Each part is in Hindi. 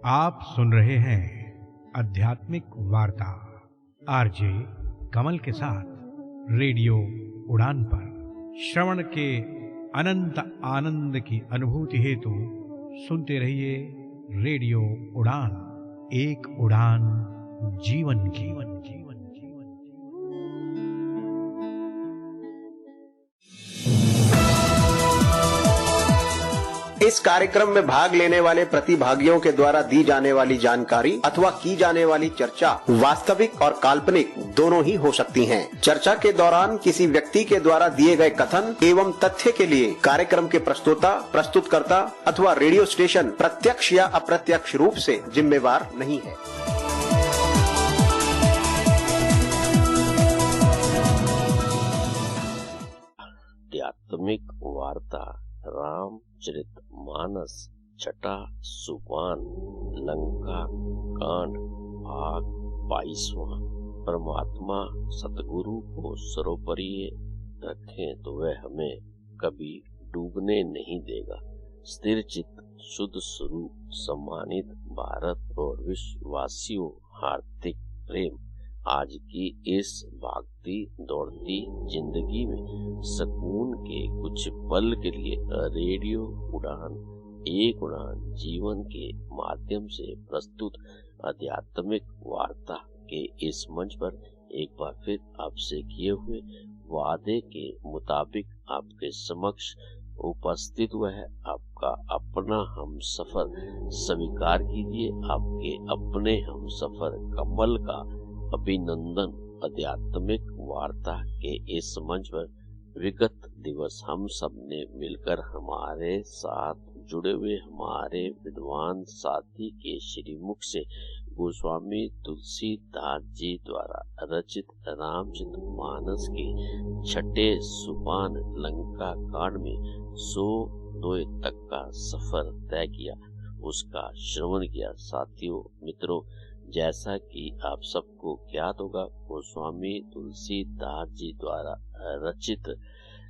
आप सुन रहे हैं आध्यात्मिक वार्ता आरजे कमल के साथ रेडियो उड़ान पर। श्रवण के अनंत आनंद की अनुभूति हेतु सुनते रहिए रेडियो उड़ान, एक उड़ान जीवन की। इस कार्यक्रम में भाग लेने वाले प्रतिभागियों के द्वारा दी जाने वाली जानकारी अथवा की जाने वाली चर्चा वास्तविक और काल्पनिक दोनों ही हो सकती हैं। चर्चा के दौरान किसी व्यक्ति के द्वारा दिए गए कथन एवं तथ्य के लिए कार्यक्रम के प्रस्तोता, प्रस्तुतकर्ता अथवा रेडियो स्टेशन प्रत्यक्ष या अप्रत्यक्ष रूप से जिम्मेवार नहीं है। आध्यात्मिक वार्ता रामचरित मानस छठा सोपान लंका कांड भाग 22वां। परमात्मा सतगुरु को सर्वोपरि रखें तो वह हमें कभी डूबने नहीं देगा। स्थिर चित्त, शुद्ध स्वरूप, सम्मानित भारत और विश्ववासियों, हार्दिक प्रेम। आज की इस भागती दौड़ती जिंदगी में सुकून के कुछ पल के लिए रेडियो उड़ान, एक उड़ान जीवन के माध्यम से प्रस्तुत आध्यात्मिक वार्ता के इस मंच पर एक बार फिर आपसे किए हुए वादे के मुताबिक आपके समक्ष उपस्थित हुआ है आपका अपना हम सफर। स्वीकार कीजिए आपके अपने हम सफर कमल का अभिनंदन। आध्यात्मिक वार्ता के इस मंच पर विगत दिवस हम सब ने मिलकर हमारे साथ जुड़े हुए हमारे विद्वान साथी के श्रीमुख से गोस्वामी तुलसीदास जी द्वारा रचित रामचरित मानस के छठे सोपान लंका कांड में 102 तक का सफर तय किया, उसका श्रवण किया। साथियों, मित्रों, जैसा कि आप सबको ज्ञात होगा, गोस्वामी तुलसीदास जी द्वारा रचित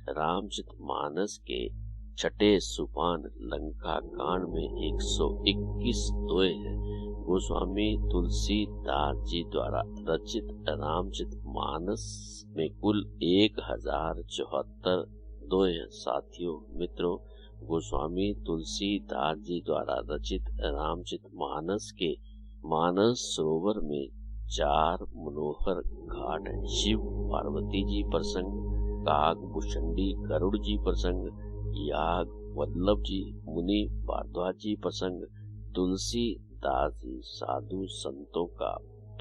रामचरित मानस के छठे सोपान लंका कांड में 121 दोहे हैं। गोस्वामी तुलसीदास जी द्वारा रचित रामचरित मानस में कुल 1074 दोहे हैं। साथियों, मित्रों, गोस्वामी तुलसीदास जी द्वारा रचित रामचरित मानस के मानस सरोवर में 4 मनोहर घाट हैं। शिव पार्वती जी प्रसंग, काग भुषंडी गरुड़ जी प्रसंग, याग वल्लभ जी मुनि भारद्वाज जी प्रसंग, तुलसीदास जी साधु संतों का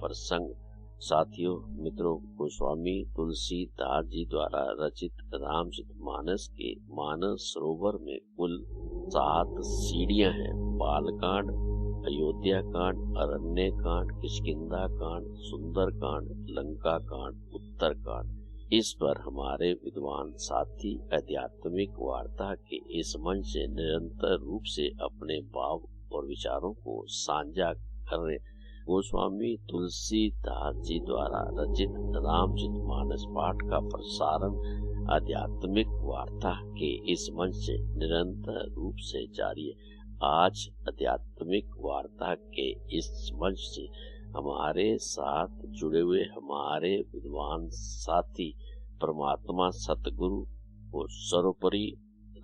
प्रसंग। साथियों, मित्रों, गोस्वामी तुलसीदास जी द्वारा रचित रामचरित मानस के मानस सरोवर में कुल 7 सीढ़ियां हैं। बालकांड, अयोध्या कांड, अरण्य कांड, किष्किंधा कांड, सुंदर कांड, लंका कांड, उत्तर कांड। इस पर हमारे विद्वान साथी आध्यात्मिक वार्ता के इस मंच से निरंतर रूप से अपने भाव और विचारों को साझा कर रहे। गोस्वामी तुलसीदास जी द्वारा रचित रामचरित मानस पाठ का प्रसारण आध्यात्मिक वार्ता के इस मंच से निरंतर रूप से जारी है। आज आध्यात्मिक वार्ता के इस मंच से हमारे साथ जुड़े हुए हमारे विद्वान साथी परमात्मा सतगुरु को सर्वोपरि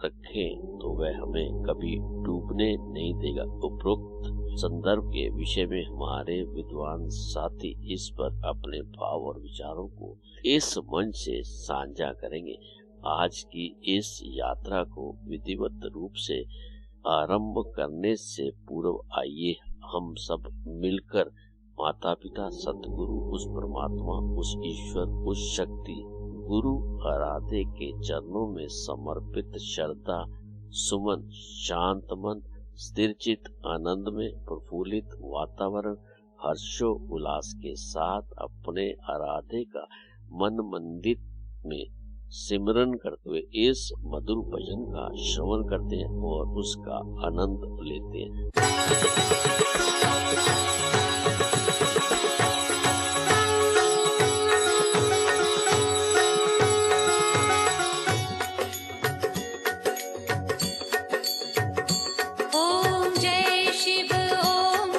रखें तो वह हमें कभी डूबने नहीं देगा। उपरोक्त संदर्भ के विषय में हमारे विद्वान साथी इस पर अपने भाव और विचारों को इस मंच से साझा करेंगे। आज की इस यात्रा को विधिवत रूप से आरंभ करने से पूर्व आइए हम सब मिलकर माता पिता सतगुरु, उस परमात्मा, उस ईश्वर, उस शक्ति गुरु आराध्य के चरणों में समर्पित श्रद्धा सुमन, शांत मन, स्थिर चित्त, आनंद में प्रफुल्लित वातावरण, हर्षो उल्लास के साथ अपने आराध्य का मन मंदिर में सिमरन करते हुए इस मधुर भजन का श्रवण करते हैं और उसका आनंद लेते हैं। ओम जय शिव, ओम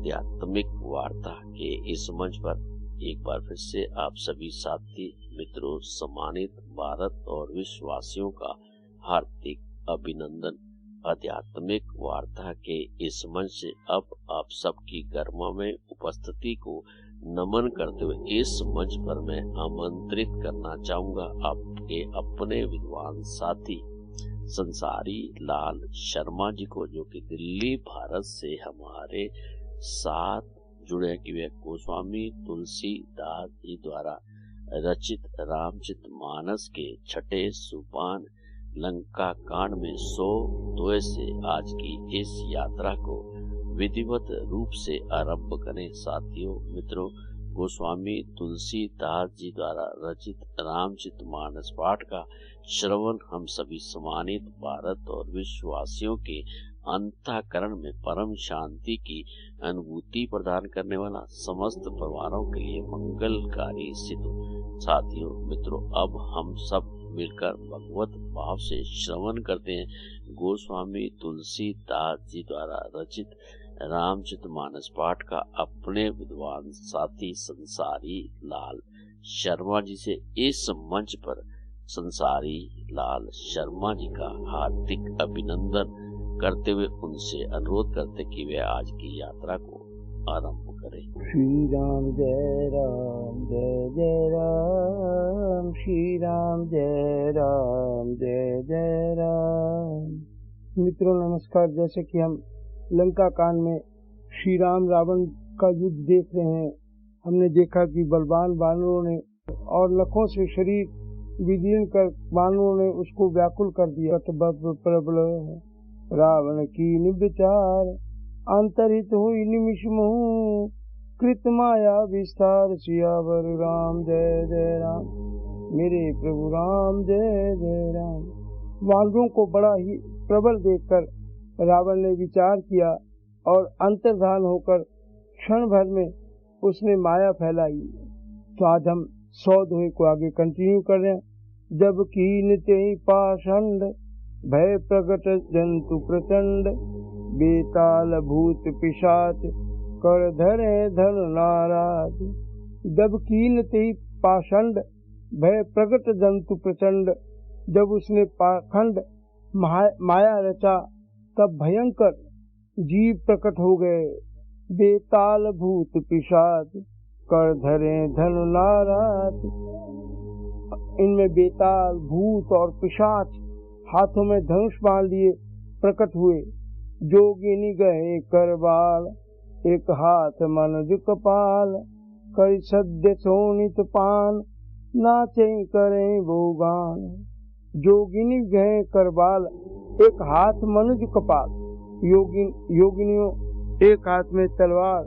आध्यात्मिक वार्ता के इस मंच पर एक बार फिर से आप सभी साथी मित्रों, सम्मानित भारत और विश्ववासियों का हार्दिक अभिनंदन। आध्यात्मिक वार्ता के इस मंच से अब आप सबकी गर्मामय उपस्थिति को नमन करते हुए इस मंच पर मैं आमंत्रित करना चाहूंगा आपके अपने विद्वान साथी संसारी लाल शर्मा जी को, जो कि दिल्ली भारत से हमारे साथ जुड़े कि वे गोस्वामी तुलसीदास जी द्वारा रचित रामचरितमानस के छठे सोपान लंका कांड में 102 से आज की इस यात्रा को विधिवत रूप से आरंभ करें। साथियों मित्रों, गोस्वामी तुलसीदास जी द्वारा रचित रामचरितमानस पाठ का श्रवण हम सभी सम्मानित भारत और विश्ववासियों के अंतःकरण में परम शांति की अनुभूति प्रदान करने वाला समस्त परिवारों के लिए मंगलकारी सिद्ध। साथियों मित्रों, अब हम सब मिलकर भगवत भाव से श्रवण करते हैं गोस्वामी तुलसीदास जी द्वारा रचित रामचरितमानस पाठ का अपने विद्वान साथी संसारी लाल शर्मा जी से। इस मंच पर संसारी लाल शर्मा जी का हार्दिक अभिनंदन करते हुए उनसे अनुरोध करते कि वे आज की यात्रा को आरंभ करें। श्री राम जय राम जय जय राम, श्री राम जय राम जय जय राम। मित्रों नमस्कार। जैसे कि हम लंका कांड में श्री राम रावण का युद्ध देख रहे हैं, हमने देखा कि बलवान वानरों ने और लखों से शरीर विदीर्ण कर वानरों ने उसको व्याकुल कर दिया। प्रबल रावण की निविचार अंतरित हुई निमिष मुहु, कृत माया विस्तार सियावर राम जय जय राम। मेरे प्रभु राम जय जय राम। वानरों को बड़ा ही प्रबल देखकर रावण ने विचार किया और अंतर्धान होकर क्षण भर में उसने माया फैलाई। तो आज हम 102 को आगे कंटिन्यू कर रहे हैं। जब कीन ते पाषंड भय प्रगट जंतु प्रचंड, बेताल भूत पिशाच कर धरे धन नाराज। जब कीन ते पाषंड भय प्रगट जंतु प्रचंड, जब उसने पाखंड माया रचा तब भयंकर जीव प्रकट हो गए। बेताल भूत पिशाच कर धरे धन नाराज। इनमें बेताल भूत और पिशाच हाथों में धनुष बांध लिए प्रकट हुए। जोगिनी गए करबाल एक हाथ मनुज कपाल, कर सद्य सोनित पान नाचे करें वो गान। जोगिनी गए करबाल एक हाथ मनुज कपाल, योगिनियों एक हाथ में तलवार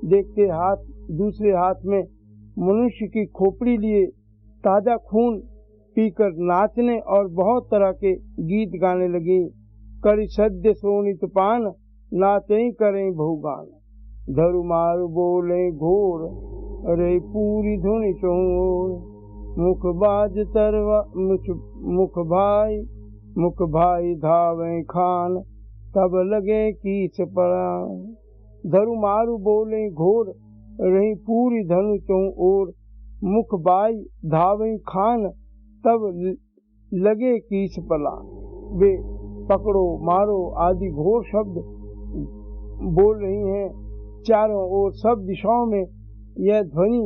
देखते हाथ दूसरे हाथ में मनुष्य की खोपड़ी लिए ताजा खून पीकर नाचने और बहुत तरह के गीत गाने लगी। करी सद्य सोनित पान नाचे करें बहुगान। धरु मारु बोले घोर अरे पूरी धुनि चोर, मुख बाज तरवा मुख भाई धावे खान, तब लगे कीस परान। धरु मारु बोले घोर रही पूरी धनु चों ओर, मुख बाई धावे खान, तब लगे कीस पलान। वे पकड़ो मारो आदि घोर शब्द बोल रही हैं। चारों ओर सब दिशाओं में यह ध्वनि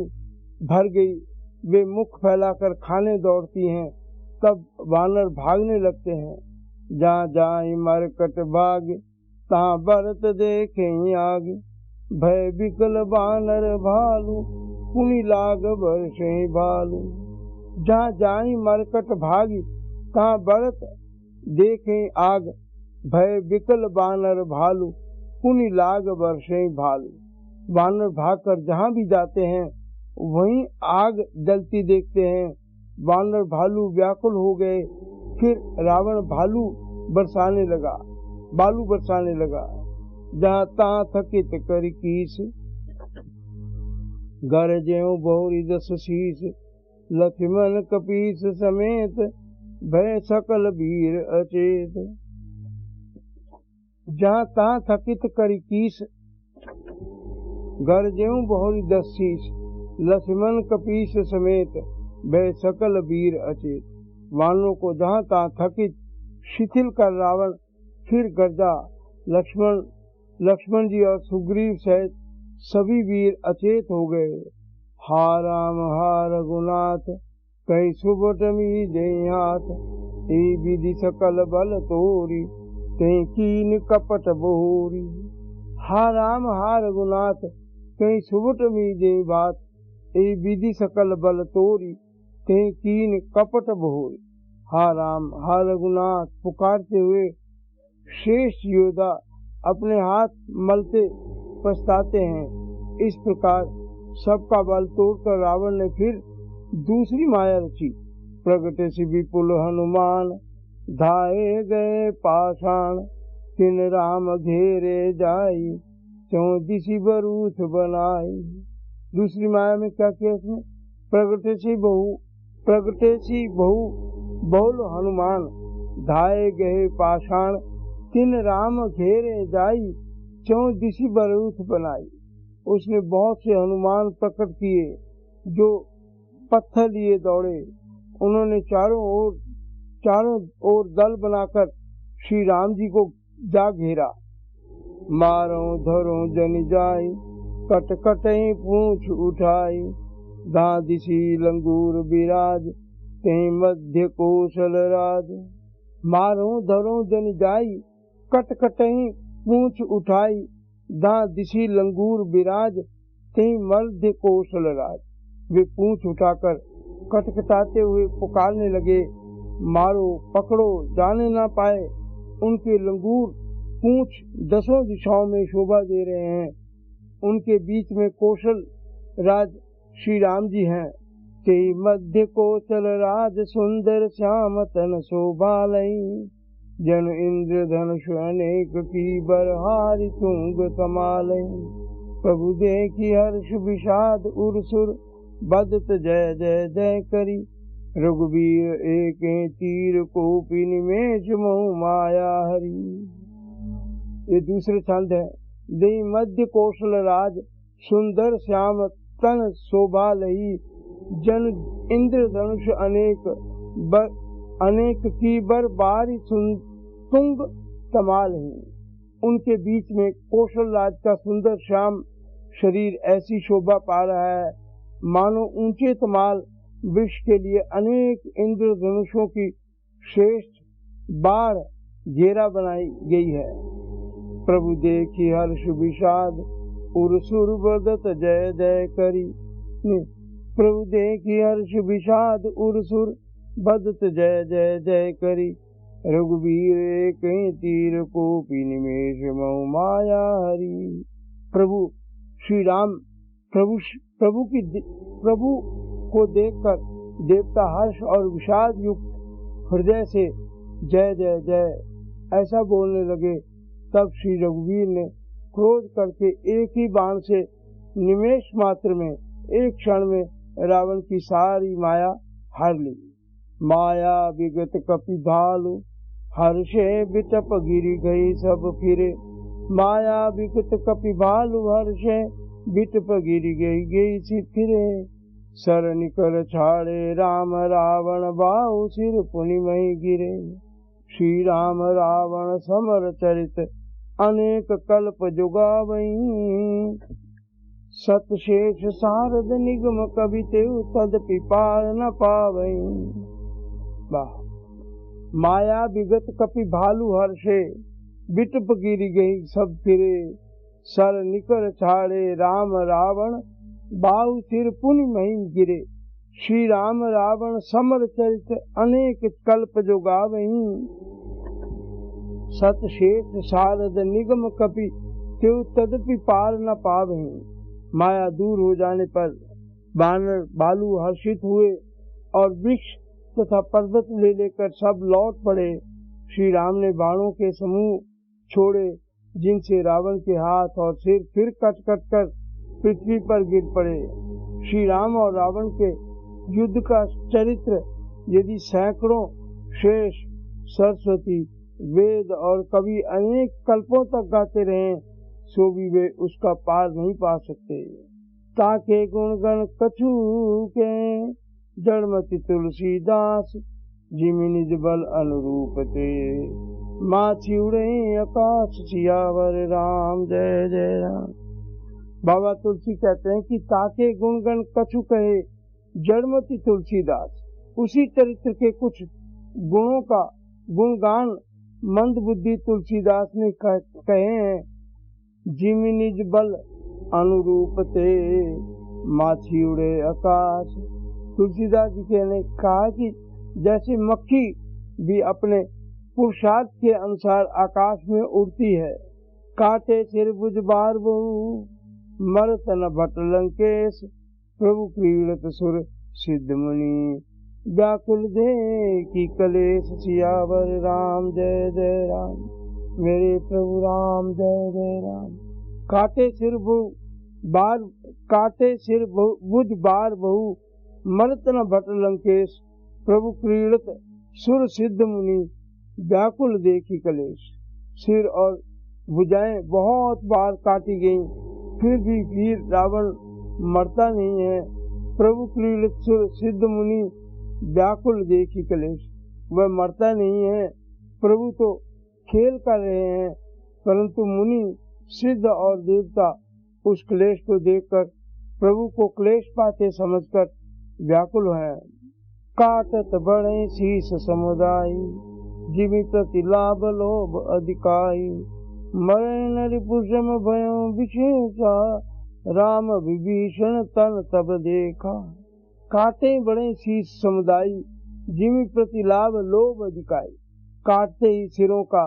भर गई। वे मुख फैलाकर खाने दौड़ती हैं। तब वानर भागने लगते हैं। जहाँ जाए मरकट भाग तहाँ बरत देखें आग, भय विकल वानर भालू पुनि लाग बरसे भालू। जहाँ जाई मरकट भागी तहाँ बरत देखें आग, भय विकल वानर भालू पुनि लाग बरसे भालू। वानर भागकर जहाँ भी जाते हैं वहीं आग जलती देखते हैं। वानर भालू व्याकुल हो गए। फिर रावण बालू बरसाने लगा। जहाँ तहाँ थकित कर कीस, गरजेऊ बहुरी दस शीस। लक्ष्मण कपीस समेत भय सकल वीर अचेत। जहाँ तहाँ थकित कर कीस, गरजेऊ बहुरी 10 शीश, लक्ष्मण कपीस समेत वह सकल वीर अचेत। वानरों को जहाँ तहाँ थकित शिथिल कर रावण फिर गर्जा। लक्ष्मण जी और सुग्रीव सहित सभी वीर अचेत हो गए। हा राम हा रघुनाथ कई सुबटमी जय हाथ, ए विधि सकल बल तोरी कहीं कीन कपट बोरी। हा राम हा रघुनाथ कहीं सुबटमी जय बात, ए विधि सकल बल तोरी कहीं कीन कपट बोरी। हा राम हा रघुनाथ पुकारते हुए श्रेष्ठ योद्धा अपने हाथ मलते पछताते हैं। इस प्रकार सबका बल तोड़कर रावण ने फिर दूसरी माया रची। प्रगट से विपुल हनुमान धाये गए पाषाण, तिन राम घेरे जाई 34 बरूथ बनाई। दूसरी माया में क्या किया उसने? प्रगटे सी बहु बहुल हनुमान धाये गए पाषाण, तिन राम घेरे जाई 34 बरूथ बनाई। उसने बहुत से हनुमान प्रकट किए जो पत्थर लिए दौड़े। उन्होंने चारों ओर दल बनाकर श्री राम जी को जा घेरा। मारो धरो जन जाई कट कटई पूंछ उठाई, दादिसी लंगूर विराज कहीं मध्य कौशल राज। मारो धरो जन जाई कट कटई पूंछ उठाई, दादिसी लंगूर विराज कहीं मध्य कौशल राज। वे पूंछ उठाकर कटकटाते हुए पुकारने लगे, मारो पकड़ो जाने ना पाए। उनके लंगूर पूंछ 10 दिशाओं में शोभा दे रहे हैं। उनके बीच में कौशल राज श्री राम जी हैं। ते मध्य कौशल राज सुंदर श्याम तन शोभा लई, जन इंद्र धनुष अनेक की बरहारी तुंग कमालई। प्रभु देखी हर्ष विषाद उरसुर बदत जय जय जय करी, रघुबीर एक तीर कोपी निमेष मोह माया हरी। ये दूसरे छंद है। दे मध्य कौशल राज सुंदर श्याम तन शोभा लही, जन इंद्र धनुष अनेक की बर बारी तुंग तमाल है। उनके बीच में कौशल राज का सुंदर श्याम शरीर ऐसी शोभा पा रहा है मानो ऊंचे तमाल वृक्ष के लिए अनेक इंद्र धनुषों की श्रेष्ठ बाढ़ घेरा बनाई गई है। प्रभु देखी हर्ष विषाद उरसुर बदत जय जय करी। प्रभु देखी हर्ष विषाद उरसुर बदत जय जय जय करी, रघुबीर एक तीर कोपी निमेष मोह माया हरी। प्रभु श्री राम प्रभु को देखकर देवता हर्ष और विषाद युक्त हृदय से जय जय जय ऐसा बोलने लगे। तब श्री रघुवीर ने क्रोध करके एक ही बाण से निमेष मात्र में एक क्षण में रावण की सारी माया हर ली। माया विगत कपि भालु हर्षे बिटप गिरी गई सब फिरे, माया विगत कपि भालु हर्षे बिटप गिरी गई सी फिरे। सर निकर छाड़े राम रावण बाहु सिर पुनि मही गिरे, श्री राम रावण समर चरित अनेक कल्प जुगावई, सत शेष सारद निगम कवि तेउ तदपि पार न पावई। माया विगत कपि भालु हर्षे बिटप गिरी गई सब फिरे, सर निकर छाड़े राम रावण बाहु सिर पुनि मही गिरे, श्री राम रावण समर चरित अनेक कल्प जो गावई, सत शेष सारद निगम कपि तेउ तदपि पार न पावई। माया दूर हो जाने पर बानर बालू हर्षित हुए और वृक्ष तथा पर्वत ले लेकर सब लौट पड़े। श्री राम ने बाणों के समूह छोड़े जिनसे रावण के हाथ और सिर फिर कट कट कर पृथ्वी पर गिर पड़े। श्री राम और रावण के युद्ध का चरित्र यदि सैकड़ों शेष सरस्वती वेद और कवि अनेक कल्पों तक गाते रहे सो भी वे उसका पार नहीं पा सकते। ताके गुणगण कछु के जड़मति तुलसीदास, जिमि निज बल अनुरूप ते, माछी उड़े आकाश सियावर राम जय जय राम। बाबा तुलसी कहते हैं कि ताके गुणगण कछु कहे जड़मति तुलसीदास, उसी चरित्र के कुछ गुणों का गुणगान मंद बुद्धि तुलसीदास ने कहे हैं। जिमि निज बल अनुरूप ते, माछी उड़े आकाश। तुलसीदास जी ने कहा कि जैसे मक्खी भी अपने पुरुषार्थ के अनुसार आकाश में उड़ती है। काटे सिर भुज बार बहु, मरत न भट लंकेश, प्रभु क्रीड़त सुर सिद्ध मुनि, व्याकुल दे की कलेश, सियावर राम जय जय राम। मेरे प्रभु राम जय जय राम। काटे सिर भुज बार बहु, मरत न भट लंकेश, प्रभु क्रीड़त सुर सिद्ध मुनि, व्याकुल देखी कलेश। सिर और भुजाएं बहुत बार काटी गईं, फिर भी वीर रावण मरता नहीं है। प्रभु क्रीड़त सुर सिद्ध मुनि, व्याकुल देखी कलेश। वह मरता नहीं है, प्रभु तो खेल कर रहे हैं, परंतु मुनि सिद्ध और देवता उस क्लेश को देखकर प्रभु को क्लेश पाते समझकर व्याकुल हैं। काटत बढ़े शीस समुदाय, जिमि प्रति लाभ लोभ अधिकाई, मरे नरि पुषम भयो विशेषा, राम विभीषण तन तब देखा। काटे बढ़े शीस समुदाय, जिमि प्रति लाभ लोभ अधिकाई। काटते ही सिरों का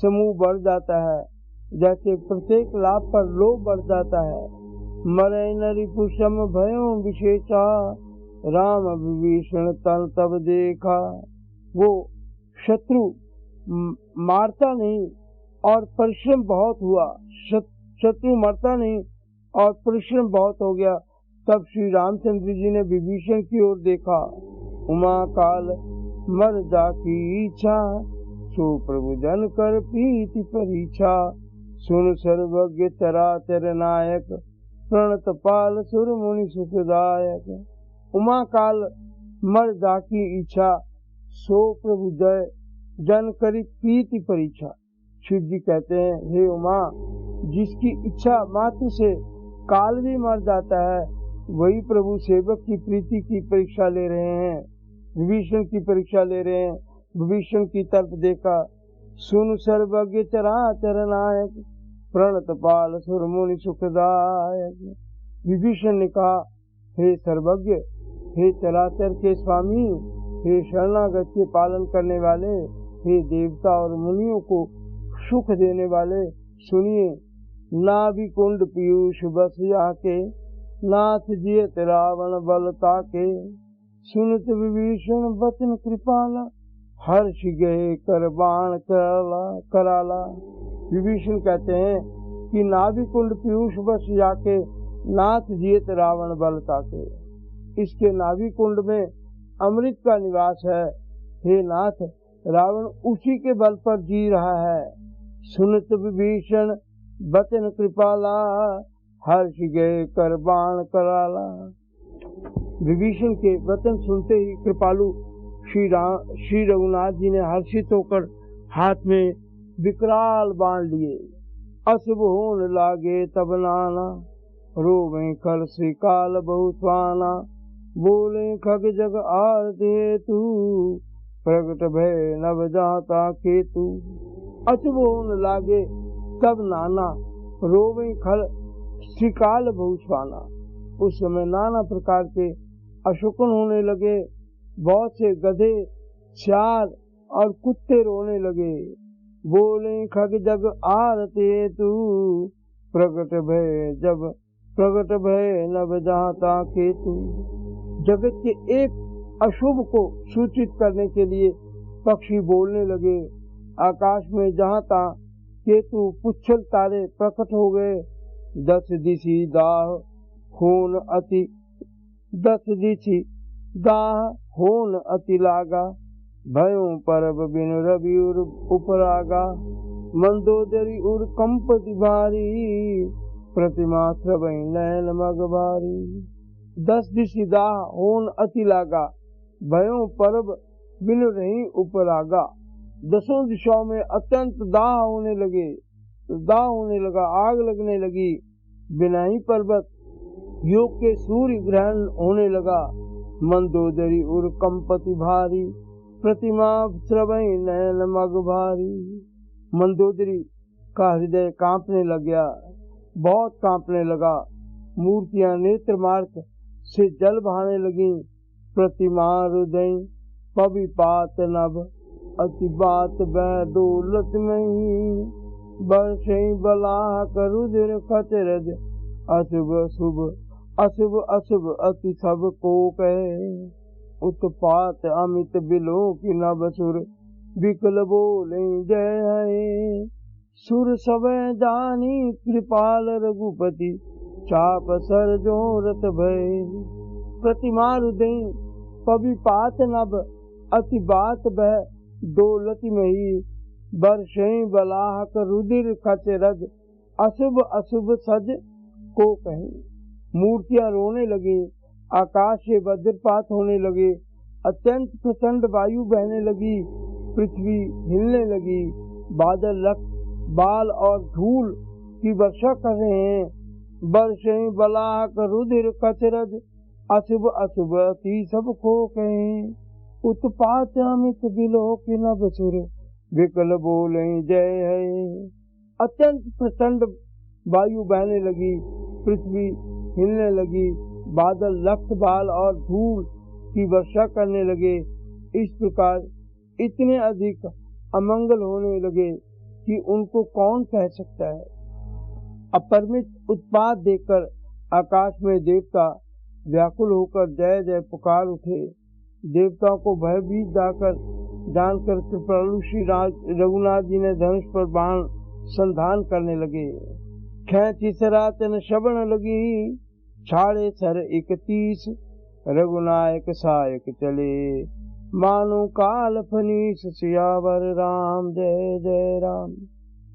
समूह बढ़ जाता है, जैसे प्रत्येक लाभ पर लोभ बढ़ जाता है। मरे नरि पुषम भयो विशेषा, राम विभीषण तन तब देखा। वो शत्रु मारता नहीं और परिश्रम बहुत हुआ, शत्रु मरता नहीं और परिश्रम बहुत हो गया। तब श्री रामचंद्र जी ने विभीषण की ओर देखा। उमा काल मर जाकी इच्छा, सो प्रभु जन कर प्रीति परीक्षा, सुन सर्वज्ञ चराचर नायक, प्रणत पाल सुर मुनि सुखदायक। उमा काल मर जाकी इच्छा, सो प्रभु जय जन करी प्रीति परीक्षा। शिव जी कहते हैं, हे उमा, जिसकी इच्छा मात्र से काल भी मर जाता है, वही प्रभु सेवक की प्रीति की परीक्षा ले रहे हैं, विभीषण की परीक्षा ले रहे हैं। विभीषण की तरफ देखा। सुन सर्वज्ञ चराचर नायक, प्रणत पाल सुर मुनि सुखदायक। विभीषण ने कहा, हे सर्वज्ञ, हे चराचर के स्वामी, हे शरणागत के पालन करने वाले, हे देवता और मुनियों को सुख देने वाले, सुनिए। नाभि कुंड पीयूष बस जाके, नाथ जियत रावण बल ताके, सुनत विभीषण बचन कृपाला, हर्ष गए कर बाण कराला। विभीषण कहते हैं कि नाभि कुंड पीयूष बस जाके, नाथ जियत रावण बल ताके। इसके नाभि कुंड में अमृत का निवास है। हे नाथ, रावण उसी के बल पर जी रहा है। सुनत विभीषण बचन कृपाला, हर्ष गए कर बाण कराला। विभीषण के वचन सुनते ही कृपालु श्री रघुनाथ जी ने हर्षित होकर हाथ में विकराल बाण लिए। अशुभ होने लागे तब नाना, रोवे खल श्रीकाल बहुत्वाना, बोले खग जग आरते तू, प्रगट भय नव जाता केतु। अशुभ होने लागे तब नाना, रोवे खल श्रीकाल बहुत्वाना। उस समय नाना प्रकार के अशुकन होने लगे। बहुत से गधे, सियार और कुत्ते रोने लगे। बोले खग जग आरते तू, प्रगट भय नव जाता केतु। जगत के एक अशुभ को सूचित करने के लिए पक्षी बोलने लगे। आकाश में जहाँ तहाँ केतु पुच्छल तारे प्रकट हो गए। दस दिशि दाह होन अति लागा, भयो परब बिन रवि उपरागा। मंदोदरी उर कंपति भारी, प्रतिमा श्रवई नयन मग भारी। 10 दिशि दाह होन अति लागा, भयो परब बिन रही उपरागा। 10 दिशाओं में अत्यंत दाह होने लगा, आग लगने लगी। बिनाई पर्वत योग के सूर्य ग्रहण होने लगा। मंदोदरी उर कंपति भारी, प्रतिमा श्रवई नयन मग भारी। मंदोदरी का हृदय कांपने लग गया, बहुत कांपने लगा। मूर्तियां नेत्र मार्ग से जल बहाने लगी। प्रतिमा हृदय पविपात नभ, अति बात बह दौलत नहीं। बरसै बला करुदिर खचरज, अशुभ शुभ अशुभ अशुभ अति सब को कहे। उत्पात अमित बिलो की नभ सुर, विकल बोले जय है। सुर सब जानी कृपाल रघुपति, चाप सर जो रत भय। प्रतिमा हृदय पविपात नभ, अति बात बह दौलत मही। बरसई बलाहक रुधिर खचरज, अशुभ अशुभ सज को कहे। मूर्तियां रोने लगी, आकाश से वज्रपात होने लगे। अत्यंत प्रचंड वायु बहने लगी, पृथ्वी हिलने लगी। बादल लख बाल और धूल की वर्षा कर रहे हैं। बरसई बलाहक रुधिर खचरज, अशुभ अशुभ अति सब को कहे। उत्पात अमित बिलो की नभ सुर, विकल बोले जय है। अत्यंत प्रचंड वायु बहने लगी, पृथ्वी हिलने लगी। बादल लख बाल और धूल की वर्षा करने लगे। इस प्रकार इतने अधिक अमंगल होने लगे कि उनको कौन कह सकता है। अपरिमित उत्पात देखकर आकाश में देवता व्याकुल होकर जय जय पुकार उठे। देवताओं को भयभीत जानकर कृपालु श्री रघुनाथ जी ने धनुष पर बाण संधान करने लगे। खैंची सरातन शबन लगी, छाड़े सर 31। रघुनायक सायक चले, मानो काल फनीस। सियावर राम जय जय राम।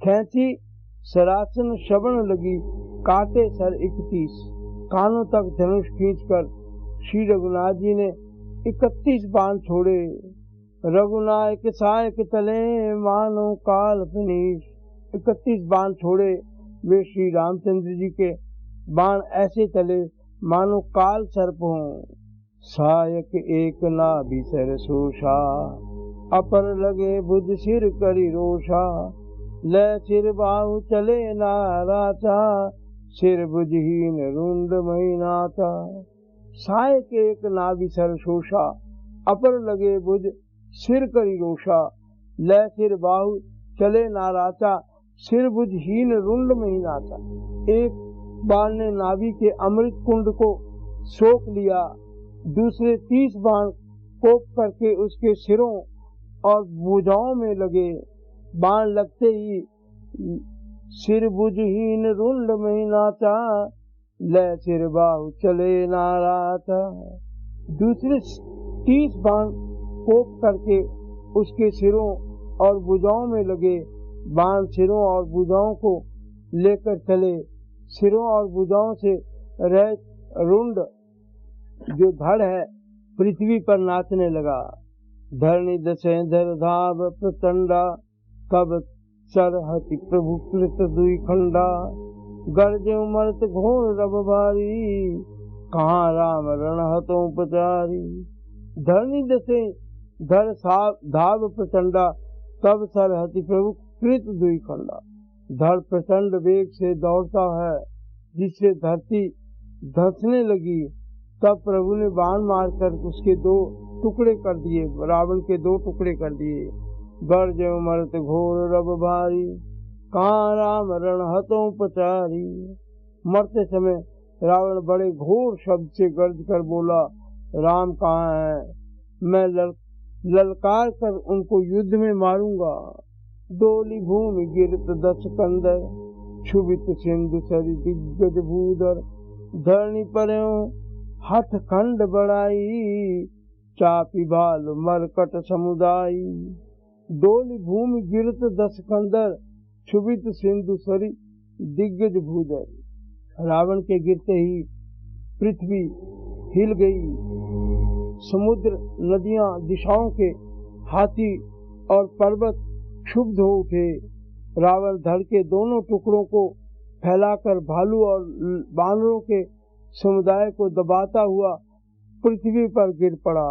खैंची सरासन शबन लगी, काटे सर 31। कानों तक धनुष खींचकर श्री रघुनाथ जी ने 31 बाण छोड़े। रघुनायक सायक चले, मानो काल फनीस। 31 बाण छोड़े। वे श्री रामचंद्र जी के बाण ऐसे चले मानो काल सर्प हों। सायक एक नाभि सर सोषा, अपर लगे भुज सिर करी रोषा। ले सिर बाहु चले नाराचा, सिर भुजहीन रुंड महीनाचा। सायक एक नाभि सर सोषा, अपर लगे भुज सिर करी रोषा। ले सिर बाहु चले नाराचा, सिर भुजहीन रुंड महीनाचा। एक बाण ने नाभि के अमृत कुंड को सोख लिया, दूसरे 30 बाण कोप करके उसके सिरों और भुजाओं में लगे। बाण लगते ही सिर भुजहीन रुंड महीनाचा, ले सिर बाहु चले नाराचा। दूसरे 30 बाण कोप करके उसके सिरों और भुजाओं में लगे। बाण सिरों और भुजाओं को लेकर चले। सिरों और भुजाओं से रहित रुंड जो धड़ है पृथ्वी पर नाचने लगा। धरणी दशे धर धाव प्रचंडा, कब सरहति प्रभु कृत दुई खंडा। गर्जे उमरत घोर रब भारी, कहाँ राम रण हतों पचारी। धरणी दशे धर धाव प्रचंडा, तब सरहति प्रभु कृत दुई खंडा। धड़ प्रचंड वेग से दौड़ता है, जिससे धरती धंसने लगी। तब प्रभु ने बाण मारकर उसके 2 टुकड़े कर दिए, रावण के 2 टुकड़े कर दिए। गर्जे उमरत घोर रब भारी, कहाँ राम रण हतों पचारी। मरते समय रावण बड़े घोर शब्द से गर्ज कर बोला, राम कहाँ है? मैं ललकार कर उनको युद्ध में मारूंगा। डोली भूमि गिरत 10 कंदर, क्षुभित सिंधु सरि दिग्गज भूधर। धरणी पर्यों हठ खंड बढ़ाई, चापी भाल मरकट समुदायी। डोली भूमि गिरत 10 कंदर, क्षुभित सिंधु सरी दिग्गज भूधर। रावण के गिरते ही पृथ्वी हिल गई, समुद्र, नदियां, दिशाओं के हाथी और पर्वत क्षुब्ध हो उठे। रावण धड़ के दोनों टुकड़ों को फैलाकर भालू और बानरों के समुदाय को दबाता हुआ पृथ्वी पर गिर पड़ा।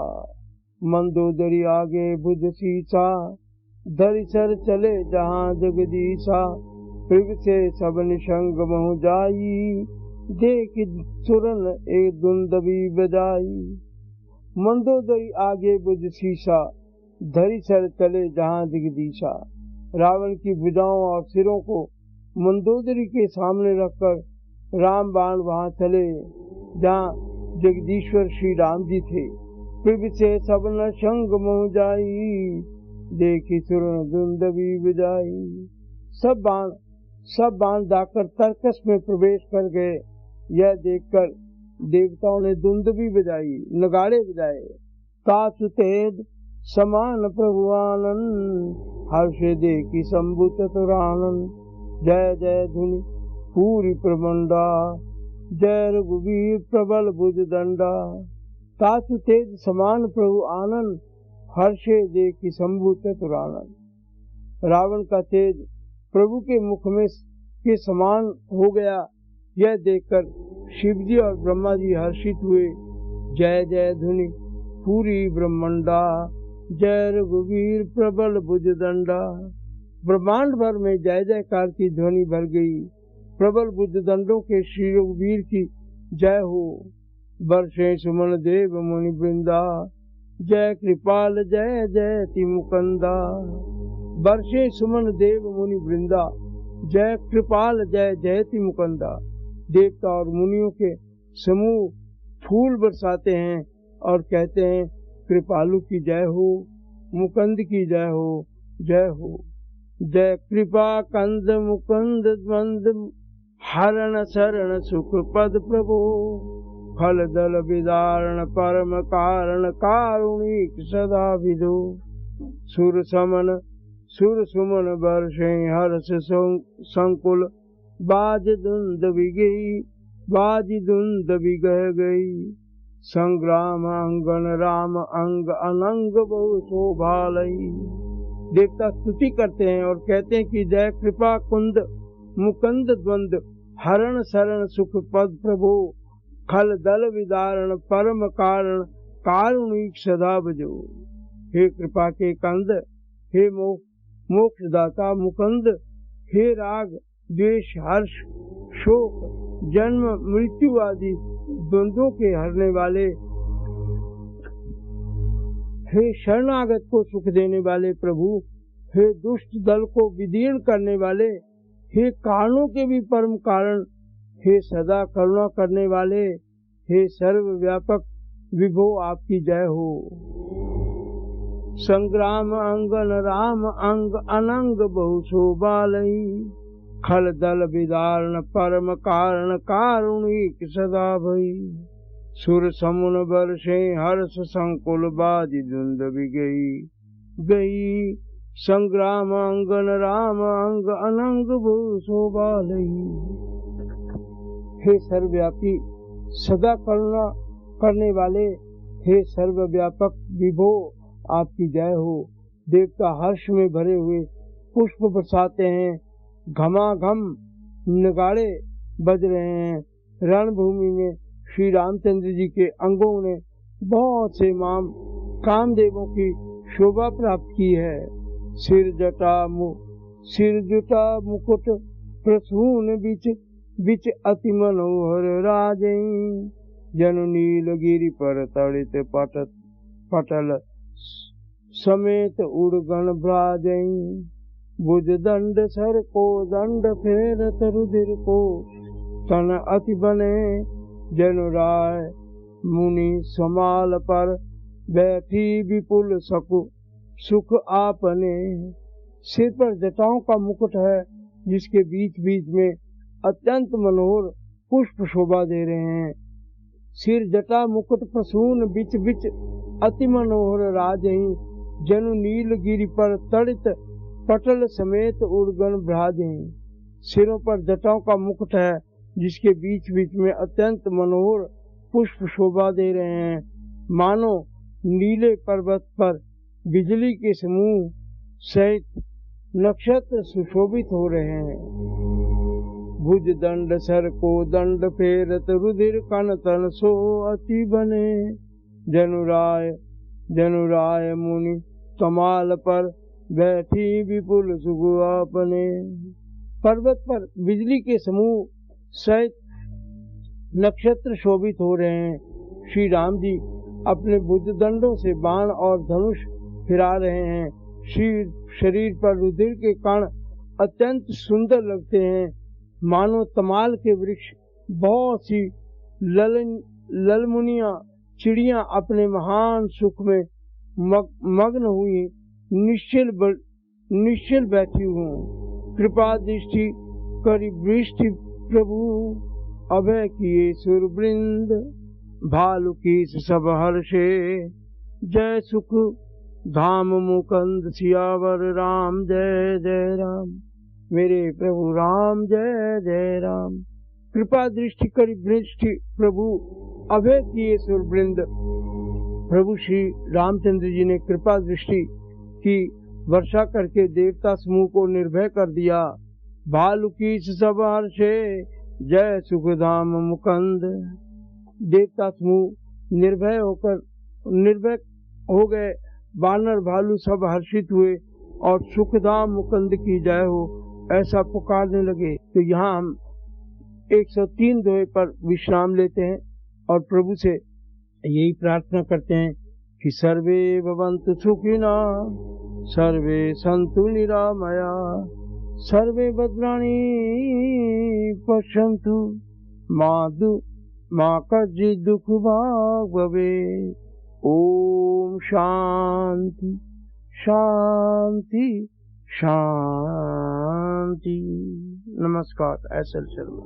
मंदोदरी आगे भुज शीशा, धरि सर चले जहाँ जगदीशा। पृथ्वी से सब निशंग महु जाई, देख सुरन एक दुंदभी बजाई। मंदोदरी आगे भुज शीशा, धरि सर चले जहाँ जगदीशा। रावण की भुजाओं और सिरों को मंदोदरी के सामने रखकर राम बाण वहां चले जहाँ जगदीश्वर श्री राम जी थे। पृथ्वी से सब न संग मोह जाई, देखी सुरन दुंदभी बजाई। सब बाण जाकर तर्कस में प्रवेश कर गए। यह देखकर देवताओं ने दुंदभी बजाई, नगाड़े बजाए। तासु तेज समान प्रभु आनंद, हर्ष देखी शंभु चतुरानंद। जय जय धुनि पूरी प्रमंडा, जय रघुवीर प्रबल भुज दंडा। तासु तेज समान प्रभु आनंद, हर्षे देखी शंभु चतुरानंद। रावण का तेज प्रभु के मुख में के समान हो गया। यह देखकर शिवजी और ब्रह्मा जी हर्षित हुए। जय जय धुनि पूरी ब्रह्मंडा, जय रघुवीर प्रबल भुज दंडा। ब्रह्मांड भर में जय जयकार की ध्वनि भर गई। प्रबल भुज दंडों के श्री रघुवीर की जय हो। वर्षे सुमन देव मुनि वृंदा, जय कृपाल जय जयति मुकुंदा। वर्षे सुमन देव मुनि वृंदा, जय कृपाल जय जयति मुकुंदा। देवता और मुनियों के समूह फूल बरसाते हैं और कहते हैं कृपालु की जय हो, मुकुंद की जय हो, जय हो। जय कृपा कंद मुकुंद द्वंद, हरण शरण सुख पद प्रभो। फल दल विदारण परम कारण, कारुणिक सदा विदो। सुर सुमन वर्षे हर्ष संकुल, बाज दुंदभी गह गई। संग्राम अंगन राम अंग, अनंग बहु शोभा लई। देवता स्तुति करते हैं और कहते हैं कि जय कृपा कुंद मुकुंद द्वंद, हरण शरण सुख पद प्रभो। खल दल विदारण परम कारण, कारुणिक सदा भजो। हे कृपा के कंद, हे मोक्षदाता मुकुंद, हे राग द्वेष हर्ष शोक जन्म मृत्यु आदि द्वंद्वों के हरने वाले, हे शरणागत को सुख देने वाले प्रभु, हे दुष्ट दल को विदीर्ण करने वाले, हे कारणों के भी परम कारण, हे सदा करुणा करने वाले, हे सर्वव्यापक विभो आपकी जय हो। संग्राम अंगन राम अंग, अनंग बहु शोभा लई। खल दल विदारण परम कारण, कारुणिक सदा भई। सुर समुन वर्षे हर्ष संकुल, बाजी दुंदभी गई। संग्राम अंगन राम अंग, अनंग बहु शोभा लई। हे सर्वव्यापी सदा करुणा करने वाले, हे सर्वव्यापक विभो आपकी जय हो। देवता हर्ष में भरे हुए पुष्प बरसाते हैं, घमाघम नगाड़े बज रहे हैं। रणभूमि में श्री रामचंद्र जी के अंगों ने बहुत से कामदेवों की शोभा प्राप्त की है। सिर जटा मुकुट प्रसून बिच अति मनोहर राजई। जनु नीलगिरि पर तड़ित पटल समेत उड़गण भ्राजई। भुज दंड सर को दंड फेरत रुधिर को, तन अति बने जनु राय मुनि समाल पर। बैठी विपुल सुख आपने। सिर पर जटाओं का मुकुट है, जिसके बीच बीच में अत्यंत मनोहर पुष्प शोभा दे रहे हैं। सिर जटा मुकुट प्रसून बिच अति मनोहर राजही। जनु नीलगिरि पर तड़ित पटल समेत उड़गण भ्राजे। सिरों पर जटाओं का मुकुट है, जिसके बीच बीच में अत्यंत मनोहर पुष्प शोभा दे रहे हैं। मानो नीले पर्वत पर बिजली के समूह सहित नक्षत्र सुशोभित हो रहे हैं। भुज दंड सर को दंड फेरत रुधिर कन तन सो अति बने। जनुराय मुनि कमाल पर बैठी विपुल सुगु आपने। पर्वत पर बिजली के समूह सहित नक्षत्र शोभित हो रहे हैं। श्री राम जी अपने भुज दंडों से बाण और धनुष फिरा रहे हैं। शरीर पर रुधिर के कण अत्यंत सुंदर लगते हैं, मानो तमाल के वृक्ष। बहुत सी ललमुनिया चिड़ियां अपने महान सुख में मग्न हुई निश्चल बैठी हूँ। कृपा दृष्टि करी वृष्टि प्रभु, अभय किए सुरवृंद। भालु की सब हर्षे, जय सुख धाम मुकुंद सियावर राम। जय जय राम, मेरे प्रभु राम जय जय राम। कृपा दृष्टि करी वृष्टि प्रभु, अभय किए सुरवृंद। प्रभु श्री रामचंद्र जी ने कृपा दृष्टि की वर्षा करके देवता समूह को निर्भय कर दिया। भालु की सब हर्षे, जय सुखधाम मुकुंद। देवता समूह निर्भय हो गए। बानर भालू सब हर्षित हुए और सुखधाम मुकुंद की जय हो ऐसा पुकारने लगे। तो यहाँ हम 103 दोहे पर विश्राम लेते हैं और प्रभु से यही प्रार्थना करते हैं कि सर्वे भवन्तु सुखिना, सर्वे सन्तु निरामया, सर्वे भद्राणि पश्यन्तु, मा कश्चित् दुःख भाग् भवेत्। ओम शांति शांति शांति। नमस्कार। एस.एल. शर्मा।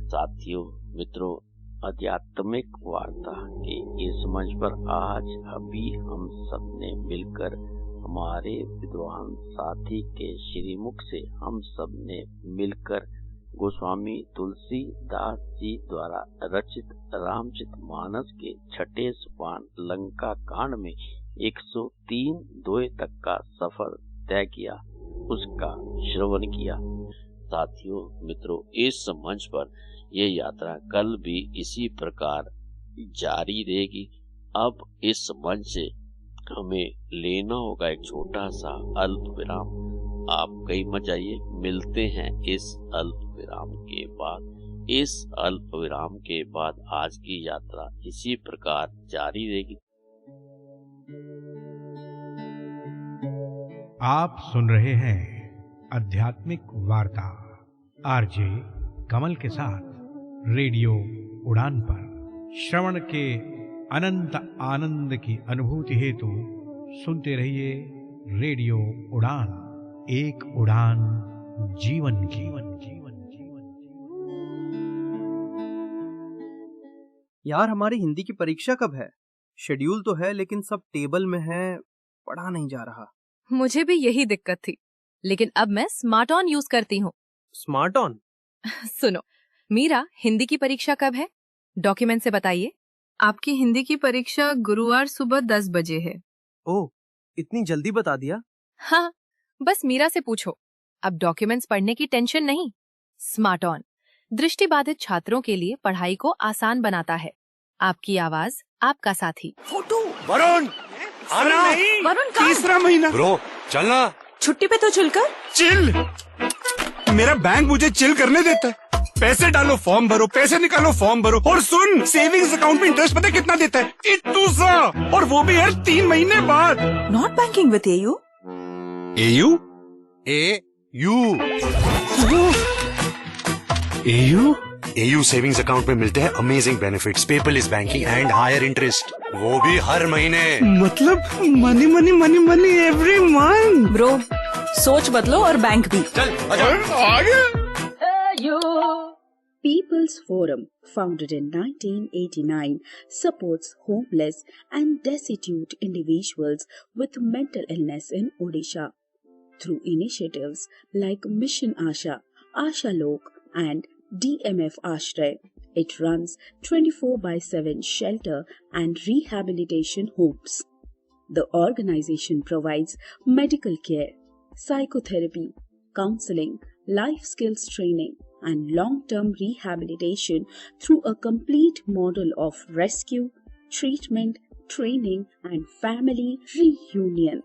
साथियों, मित्रों, आध्यात्मिक वार्ता के इस मंच पर आज अभी हम सब ने मिलकर हमारे विद्वान साथी के श्रीमुख से हम सब ने मिलकर गोस्वामी तुलसीदास जी द्वारा रचित रामचरितमानस के छठे सोपान लंका कांड में 103 दोहे तक का सफर तय किया, उसका श्रवण किया। साथियों, मित्रों, इस मंच पर यह यात्रा कल भी इसी प्रकार जारी रहेगी। अब इस मंच से हमें लेना होगा एक छोटा सा अल्प विराम। आप कहीं मत जाइए, मिलते हैं इस अल्प विराम के बाद। इस अल्प विराम के बाद आज की यात्रा इसी प्रकार जारी रहेगी। आप सुन रहे हैं आध्यात्मिक वार्ता आरजे कमल के साथ रेडियो उड़ान पर। श्रवण के अनंत आनंद की अनुभूति हेतु सुनते रहिए रेडियो उड़ान, एक उड़ान जीवन की। यार, हमारी हिंदी की परीक्षा कब है? शेड्यूल तो है लेकिन सब टेबल में है, पढ़ा नहीं जा रहा। मुझे भी यही दिक्कत थी, लेकिन अब मैं स्मार्ट ऑन यूज करती हूँ। Smart on? सुनो, मीरा, हिंदी की परीक्षा कब है? डॉक्यूमेंट से बताइए। आपकी हिंदी की परीक्षा गुरुवार सुबह 10 बजे है। ओह, इतनी जल्दी बता दिया? हाँ, बस मीरा से पूछो। अब डॉक्यूमेंट्स पढ़ने की टेंशन नहीं। स्मार्ट ऑन दृष्टिबाधित छात्रों के लिए पढ़ाई को आसान बनाता है। आपकी आवाज, आपका साथी। वरुण, आना। वरुण, तीसरा महीना। ब्रो, चलना। छुट्टी पे तो चिल। मेरा बैंक मुझे चिल करने देता है। पैसे डालो फॉर्म भरो, पैसे निकालो फॉर्म भरो, और सुन, सेविंग्स अकाउंट में इंटरेस्ट पता कितना देता है? इतना सा, और वो भी हर 3 महीने बाद। Not banking with AU. AU? AU? AU savings account में मिलते हैं amazing benefits, paperless banking and higher interest, वो भी हर महीने। मतलब money money money money every month. Bro, सोच बदलो और बैंक भी। चल आगे। People's Forum, founded in 1989, supports homeless and destitute individuals with mental illness in Odisha. through initiatives like Mission Asha, Asha Lok, and DMF Ashray. It runs 24/7 shelter and rehabilitation homes. The organization provides medical care, psychotherapy, counseling, life skills training, and long-term rehabilitation through a complete model of rescue, treatment, training, and family reunion.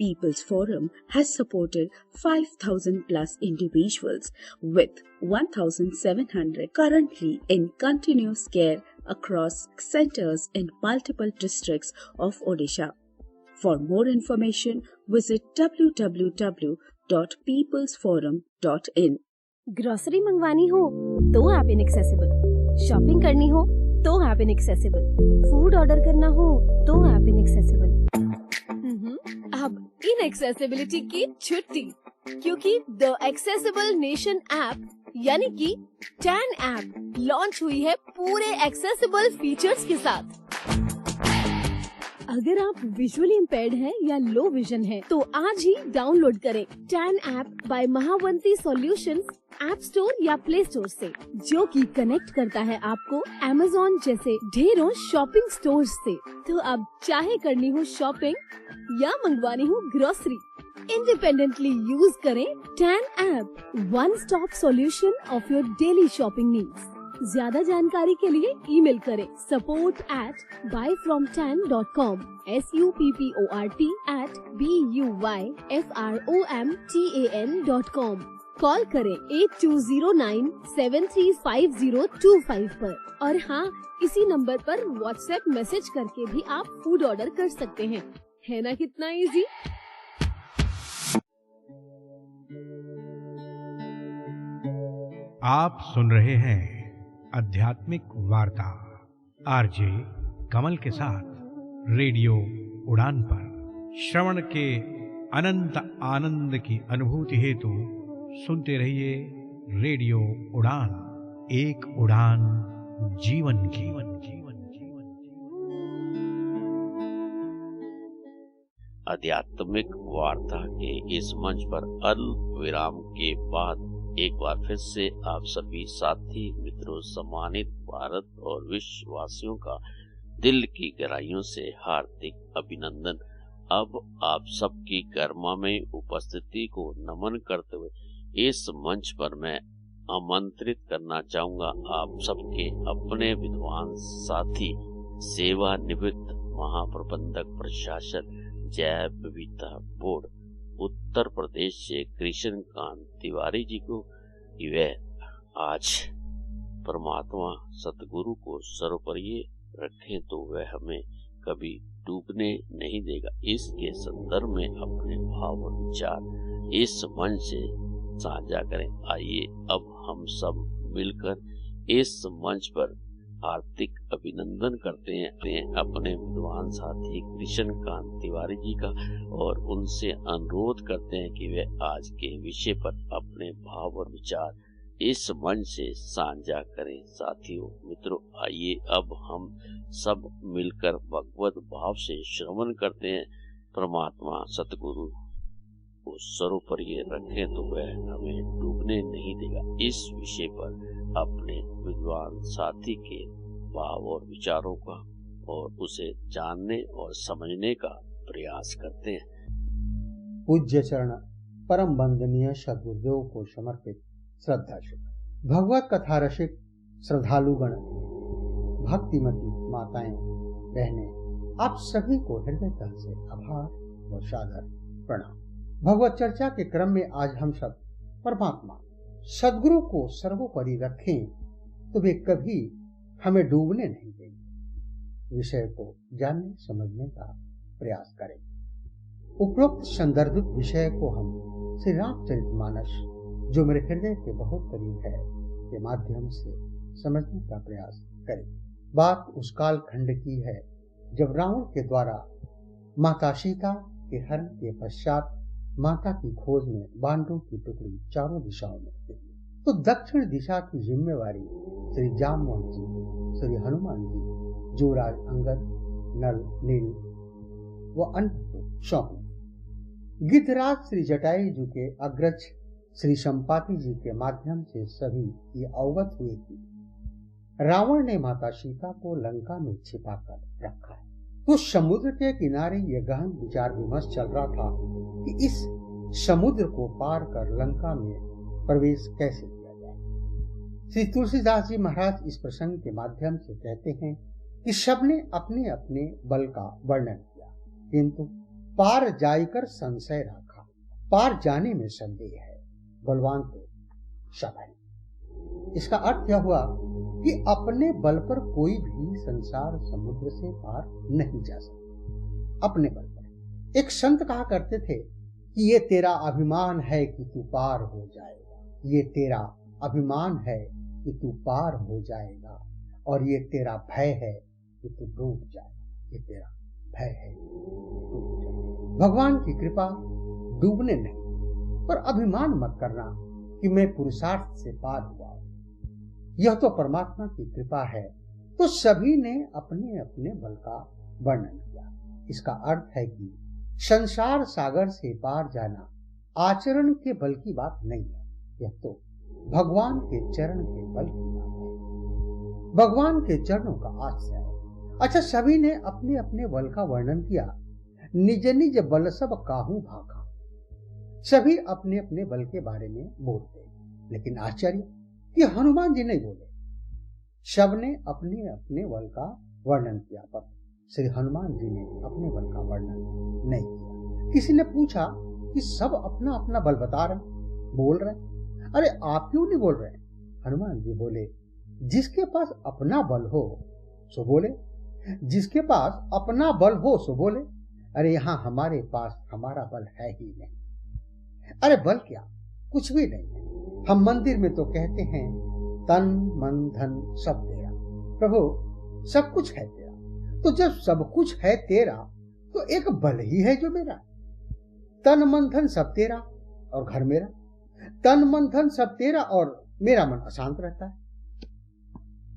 People's Forum has supported 5,000 plus individuals with 1,700 currently in continuous care across centers in multiple districts of Odisha. For more information, visit www.peoplesforum.in. Grocery मंगवानी हो तो ऐप इनएक्सेसिबल, शॉपिंग करनी हो तो ऐप इनएक्सेसिबल, फूड ऑर्डर करना हो तो ऐप इनएक्सेसिबल। अब इनएक्सेसिबिलिटी की छुट्टी, क्योंकि द एक्सेसिबल नेशन ऐप यानी कि टैन ऐप लॉन्च हुई है पूरे एक्सेसिबल फीचर्स के साथ। अगर आप विजुअली इम्पेयर्ड हैं या लो विजन हैं, तो आज ही डाउनलोड करें टैन app by Mahavanti solutions app store या प्ले स्टोर से, जो कि कनेक्ट करता है आपको Amazon जैसे ढेरों शॉपिंग स्टोर्स से। तो अब चाहे करनी हो शॉपिंग या मंगवानी हो ग्रोसरी, इंडिपेंडेंटली यूज करें टैन app, one stop solution of your daily shopping needs. ज्यादा जानकारी के लिए ईमेल करें support@buyfromtan.com, support@buyfromtan.com। कॉल करें 8209735025 पर। और हाँ, इसी नंबर पर व्हाट्सएप मैसेज करके भी आप फूड ऑर्डर कर सकते हैं। है ना कितना इजी? आप सुन रहे हैं आध्यात्मिक वार्ता आरजे कमल के साथ रेडियो उड़ान पर। श्रवण के अनंत आनंद की अनुभूति हेतु सुनते रहिए रेडियो उड़ान, एक उड़ान जीवन की। आध्यात्मिक वार्ता के इस मंच पर अल्प विराम के बाद एक बार फिर से आप सभी साथी मित्रों, सम्मानित भारत और विश्ववासियों का दिल की गहराइयों से हार्दिक अभिनंदन। अब आप सबकी गरिमामय उपस्थिति को नमन करते हुए इस मंच पर मैं आमंत्रित करना चाहूंगा आप सबके अपने विद्वान साथी, सेवानिवृत्त महाप्रबंधक प्रशासन जैव विविधता बोर्ड उत्तर प्रदेश से कृष्णकांत तिवारी जी को कि वे आज परमात्मा सतगुरु को सर्वोपरि रखें तो वह हमें कभी डूबने नहीं देगा। इसके संदर्भ में अपने भाव और विचार इस मंच से साझा करें। आइए अब हम सब मिलकर इस मंच पर हार्दिक अभिनंदन करते हैं अपने विद्वान साथी कृष्णकांत तिवारी जी का और उनसे अनुरोध करते हैं कि वे आज के विषय पर अपने भाव और विचार इस मंच से साझा करें। साथियों मित्रों, आइए अब हम सब मिलकर भगवत भाव से श्रवण करते हैं। परमात्मा सतगुरु को सर्वोपरि रखें तो वह हमें डूबने नहीं देगा। इस विषय पर अपने विद्वान साथी के भाव और विचारों का और उसे जानने और समझने का प्रयास करते हैं। पूज्य चरण परम वंदनीय सद्गुरुदेव को समर्पित श्रद्धा सुमन। भगवत कथा रसिक श्रद्धालुगण, भक्तिमती माताएं, बहनें, आप सभी को हृदयतः से आभार और सादर प्रणाम। भगवत चर्चा के क्रम में आज हम सब परमात्मा सद्गुरु को सर्वोपरि रखें तो वे कभी हमें डूबने नहीं देंगे। विषय को जानने समझने का प्रयास करें। उपरोक्त संदर्भित विषय को हम श्री रामचरितमानस, जो मेरे हृदय के बहुत करीब है, के माध्यम से समझने का प्रयास करें। बात उस काल खंड की है जब रावण के द्वारा माता सीता के हरण के पश्चात माता की खोज में बानरों की टुकड़ी चारों दिशाओं में थी। तो दक्षिण दिशा की जिम्मेवारी श्री जामवंत जी, श्री हनुमान जी, युवराज अंगद, नल, नील व अन्य को सौंपी। गिद्धराज श्री जटायु के अग्रज श्री संपाति जी के माध्यम से सभी ये अवगत हुए कि रावण ने माता सीता को लंका में छिपाकर रखा है। तो समुद्र के किनारे यह गहन विचार विमर्श चल रहा था कि इस समुद्र को पार कर लंका में प्रवेश कैसे किया जाए। श्री तुलसीदास जी महाराज इस प्रसंग के माध्यम से कहते हैं कि सबने अपने अपने बल का वर्णन किया, किंतु पार जाकर संशय रखा। पार जाने में संदेह है, बलवान तो सब है। इसका अर्थ यह हुआ कि अपने बल पर कोई भी संसार समुद्र से पार नहीं जा सकता। अपने बल पर। एक संत कहा करते थे कि ये तेरा अभिमान है कि तू पार हो जाएगा, ये तेरा अभिमान है कि तू पार हो जाएगा, और ये तेरा भय है कि तू डूब जाएगा। ये तेरा भय है डूब जाएगा। भगवान की कृपा डूबने नहीं, पर अभिमान मत करना कि मैं पुरुषार्थ से पार हुआ। यह तो परमात्मा की कृपा है। तो सभी ने अपने अपने बल का वर्णन किया। इसका अर्थ है कि संसार सागर से पार जाना आचरण के बल की बात नहीं है, यह तो भगवान के चरण के बल की बात है, भगवान के चरणों का आश्रय है। अच्छा, सभी ने अपने अपने बल का वर्णन किया। निज निज बल सब काहू भाखा। सभी अपने अपने बल के बारे में बोलते, लेकिन आश्चर्य कि हनुमान जी नहीं बोले। सबने अपने अपने बल का वर्णन किया, पर श्री हनुमान जी ने अपने बल का वर्णन नहीं किया। किसी ने पूछा कि सब अपना अपना बल बता रहे, बोल रहे, अरे आप क्यों नहीं बोल रहे? हनुमान जी बोले, जिसके पास अपना बल हो सो बोले, जिसके पास अपना बल हो सो बोले। अरे यहाँ हमारे पास हमारा बल है ही नहीं। अरे बल क्या, कुछ भी नहीं है। हम मंदिर में तो कहते हैं तन मन धन सब तेरा। प्रभु सब कुछ है तेरा, तो जब सब कुछ है तेरा तो एक बल ही है जो मेरा। तन मन धन सब तेरा और घर मेरा, तन मन धन सब तेरा और मेरा मन अशांत रहता है।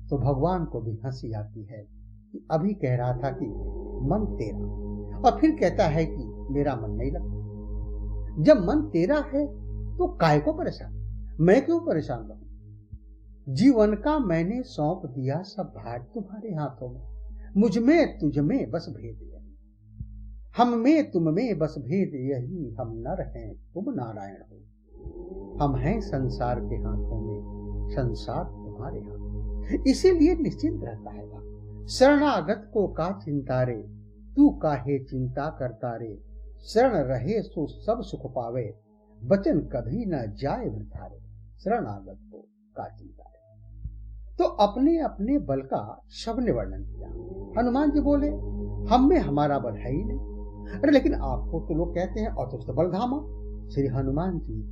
तो भगवान को भी हंसी आती है कि अभी कह रहा था कि मन तेरा, और फिर कहता है कि मेरा मन नहीं लगता। जब मन तेरा है तो काय को परेशान, मैं क्यों परेशान रहूं? जीवन का मैंने सौंप दिया सब भार तुम्हारे हाथों में, मुझ में तुझ में बस भेद यही, हम में तुम में बस भेद यही, हम नर हैं तुम नारायण हो। हम हैं संसार के हाथों में, संसार तुम्हारे हाथ। इसीलिए निश्चिंत रहता है। शरणागत को का चिंता रे, तू काहे चिंता करता रे। शरण रहे सो सब सुख पावे, वचन कभी न जाए वृथा रे। शरणागत को का चिंता रे। तो अपने अपने बल का सबने वर्णन किया। हनुमान जी बोले, हम में हमारा बल है ही नहीं। अरे लेकिन आपको तो लोग कहते हैं अतुलित बल धामा। श्री हनुमान जी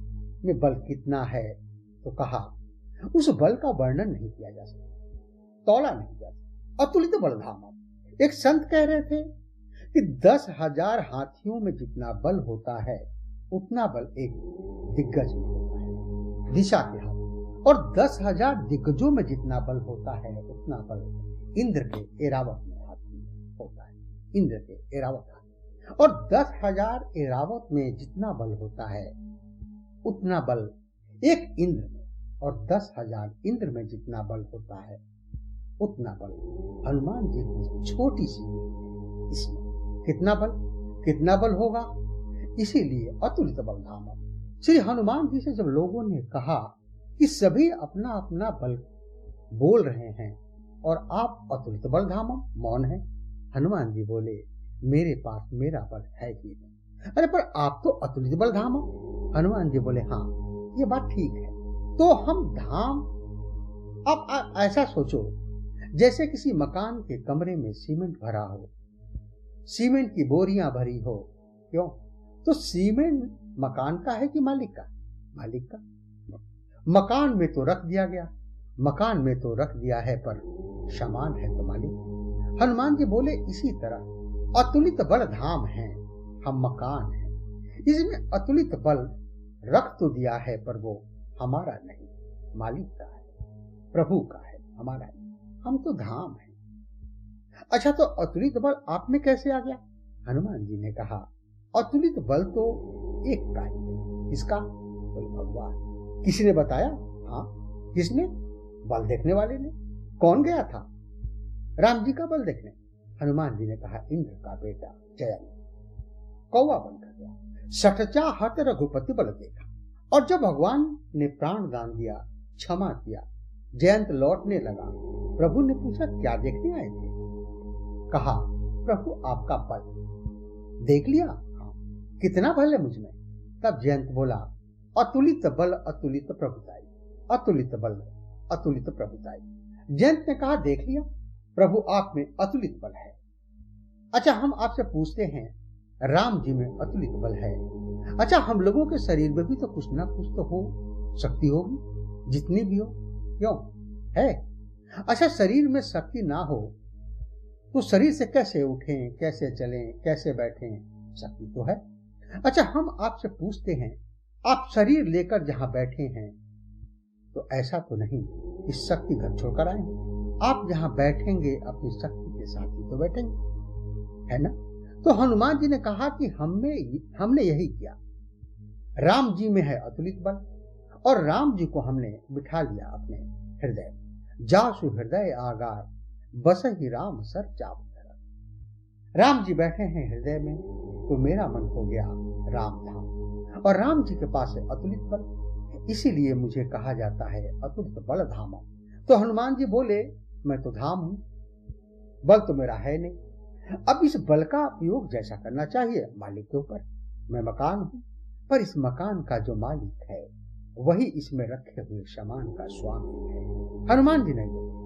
में बल कितना है तो कहा उस बल का वर्णन नहीं किया जा सकता, तौला नहीं जा सकता। अतुलित बल धामा। एक संत कह रहे थे कि 10,000 हाथियों में जितना बल होता है उतना बल एक दिग्गज में होता है, दिशा के हाथ। और 10,000 दिग्गजों में जितना बल होता है उतना बल इंद्र के एरावत में हाथी होता है, इंद्र के एरावत हाथी। और 10,000 एरावत में जितना बल होता है उतना बल एक इंद्र में, और 10,000 इंद्र में जितना बल होता है उतना बल हनुमान जी की छोटी सी इसमें कितना बल होगा। इसीलिए अतुलित बल धामा। श्री हनुमान जी से जब लोगों ने कहा कि सभी अपना अपना बल बोल रहे हैं और आप अतुलित बल धामा मौन है, हनुमान जी बोले, मेरे पास मेरा बल है ही नहीं। अरे पर आप तो अतुलित बल धामा। हनुमान जी बोले, हाँ ये बात ठीक है। तो हम धाम, अब ऐसा सोचो जैसे किसी मकान के कमरे में सीमेंट भरा हो, सीमेंट की बोरियां भरी हो। क्यों? तो सीमेंट मकान का है कि मालिक का? मालिक का। मकान में तो रख दिया गया, मकान में तो रख दिया है, पर सामान है तो मालिक। हनुमान जी बोले, इसी तरह अतुलित बल धाम है, हम मकान है। इसमें अतुलित बल रख तो दिया है, पर वो हमारा नहीं, मालिक का है, प्रभु का है, हमारा नहीं। हम तो धाम है। अच्छा, तो अतुलित बल आप में कैसे आ गया? हनुमान जी ने कहा, अतुलित बल तो एक का ही है। किसका? कोई भगवान। किसी ने बताया? हाँ। किसने? बल देखने वाले ने। कौन गया था? राम जी का बल देखने। हनुमान जी ने कहा, इंद्र का बेटा जयंत कौवा बनकर गया, सठचा हत रघुपति बल देखा। और जब भगवान ने प्राण दान दिया, क्षमा किया, जयंत लौटने लगा। प्रभु ने पूछा, क्या देखने आए थे? कहा, प्रभु आपका बल देख लिया। हाँ। कितना बल है मुझमें? तब जयंत बोला, अतुलित बल अतुलित प्रभुताई, अतुलित बल अतुलित प्रभुताई। जयंत ने कहा, देख लिया प्रभु आप में अतुलित बल है। अच्छा, हम आपसे पूछते हैं, राम जी में अतुलित बल है। अच्छा, हम लोगों के शरीर में भी तो कुछ ना कुछ तो हो शक्ति होगी, जितनी भी हो। क्यों है? अच्छा, शरीर में शक्ति ना हो तो शरीर से कैसे उठें, कैसे चलें, कैसे बैठें? शक्ति तो है। अच्छा, हम आपसे पूछते हैं, आप शरीर लेकर जहां बैठे हैं तो ऐसा तो नहीं इस शक्ति घर छोड़कर आए? आप जहां बैठेंगे अपनी शक्ति के साथ ही तो बैठेंगे, है ना? तो हनुमान जी ने कहा कि हमने यही किया। राम जी में है अतुलित बल और राम जी को हमने बिठा लिया अपने हृदय। जासु हृदय आगार बसहि राम सर चाप। राम जी बैठे हैं हृदय में तो मेरा मन हो गया राम धाम। और राम जी के पास है अतुलित बल, इसीलिए मुझे कहा जाता है अतुलित बल धाम। तो हनुमान जी बोले, मैं तो धाम हूं, बल तो मेरा है नहीं। अब इस बल का उपयोग जैसा करना चाहिए मालिक के ऊपर। मैं मकान हूं, पर इस मकान का जो मालिक है वही इसमें रखे हुए सामान का स्वामी है। हनुमान जी नहीं बोले।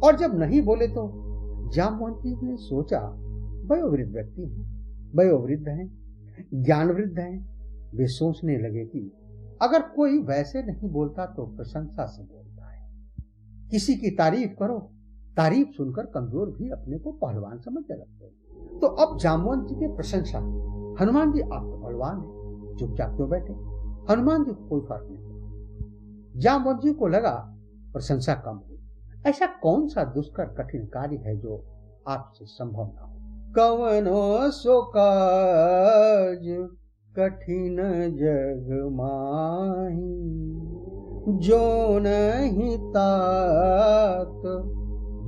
और जब नहीं बोले तो जामवंत जी ने सोचा, वयोवृद्ध व्यक्ति हैं, वयोवृद्ध हैं, ज्ञानवृद्ध हैं। वे सोचने लगे कि अगर कोई वैसे नहीं बोलता तो प्रशंसा से बोलता है। किसी की तारीफ करो, तारीफ सुनकर कमजोर भी अपने को पहलवान समझने लगते हैं। तो अब जामवंत जी की प्रशंसा, हनुमान जी आप तो पहलवान हैं, चुपचाप क्यों बैठे? हनुमान जी को कोई फर्क नहीं। जामवंत जी को लगा प्रशंसा कम हुई। ऐसा कौन सा दुष्कर कठिन कार्य है जो आपसे संभव ना हो? कवनो सो काज कठिन जग माही, जो नहीं तात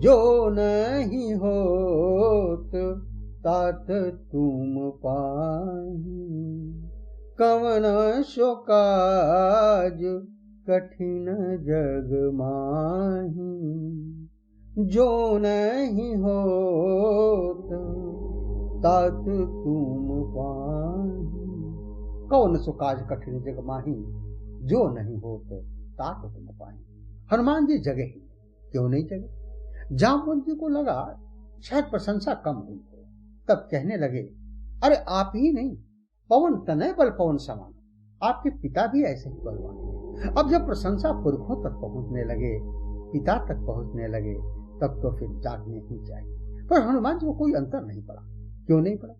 जो नहीं होत तात तुम पाही। कवन सो काज कठिन जग माही, जो नहीं होत तात तुम पाही। कौन सो काज कठिन जग माही, जो नहीं होत तात तुम पाही। हनुमान जी जगे ही क्यों नहीं जगे? जामवंत जी को लगा शायद प्रशंसा कम हुई है। तब कहने लगे, अरे आप ही नहीं, पवन तनय बल पवन समान, आपके पिता भी ऐसे ही बलवान। अब जब प्रशंसा पुरखों तक पहुंचने लगे, पिता तक पहुंचने लगे, तब तो फिर जागने ही चाहिए। पर हनुमान जी को कोई अंतर नहीं पड़ा। क्यों नहीं पड़ा?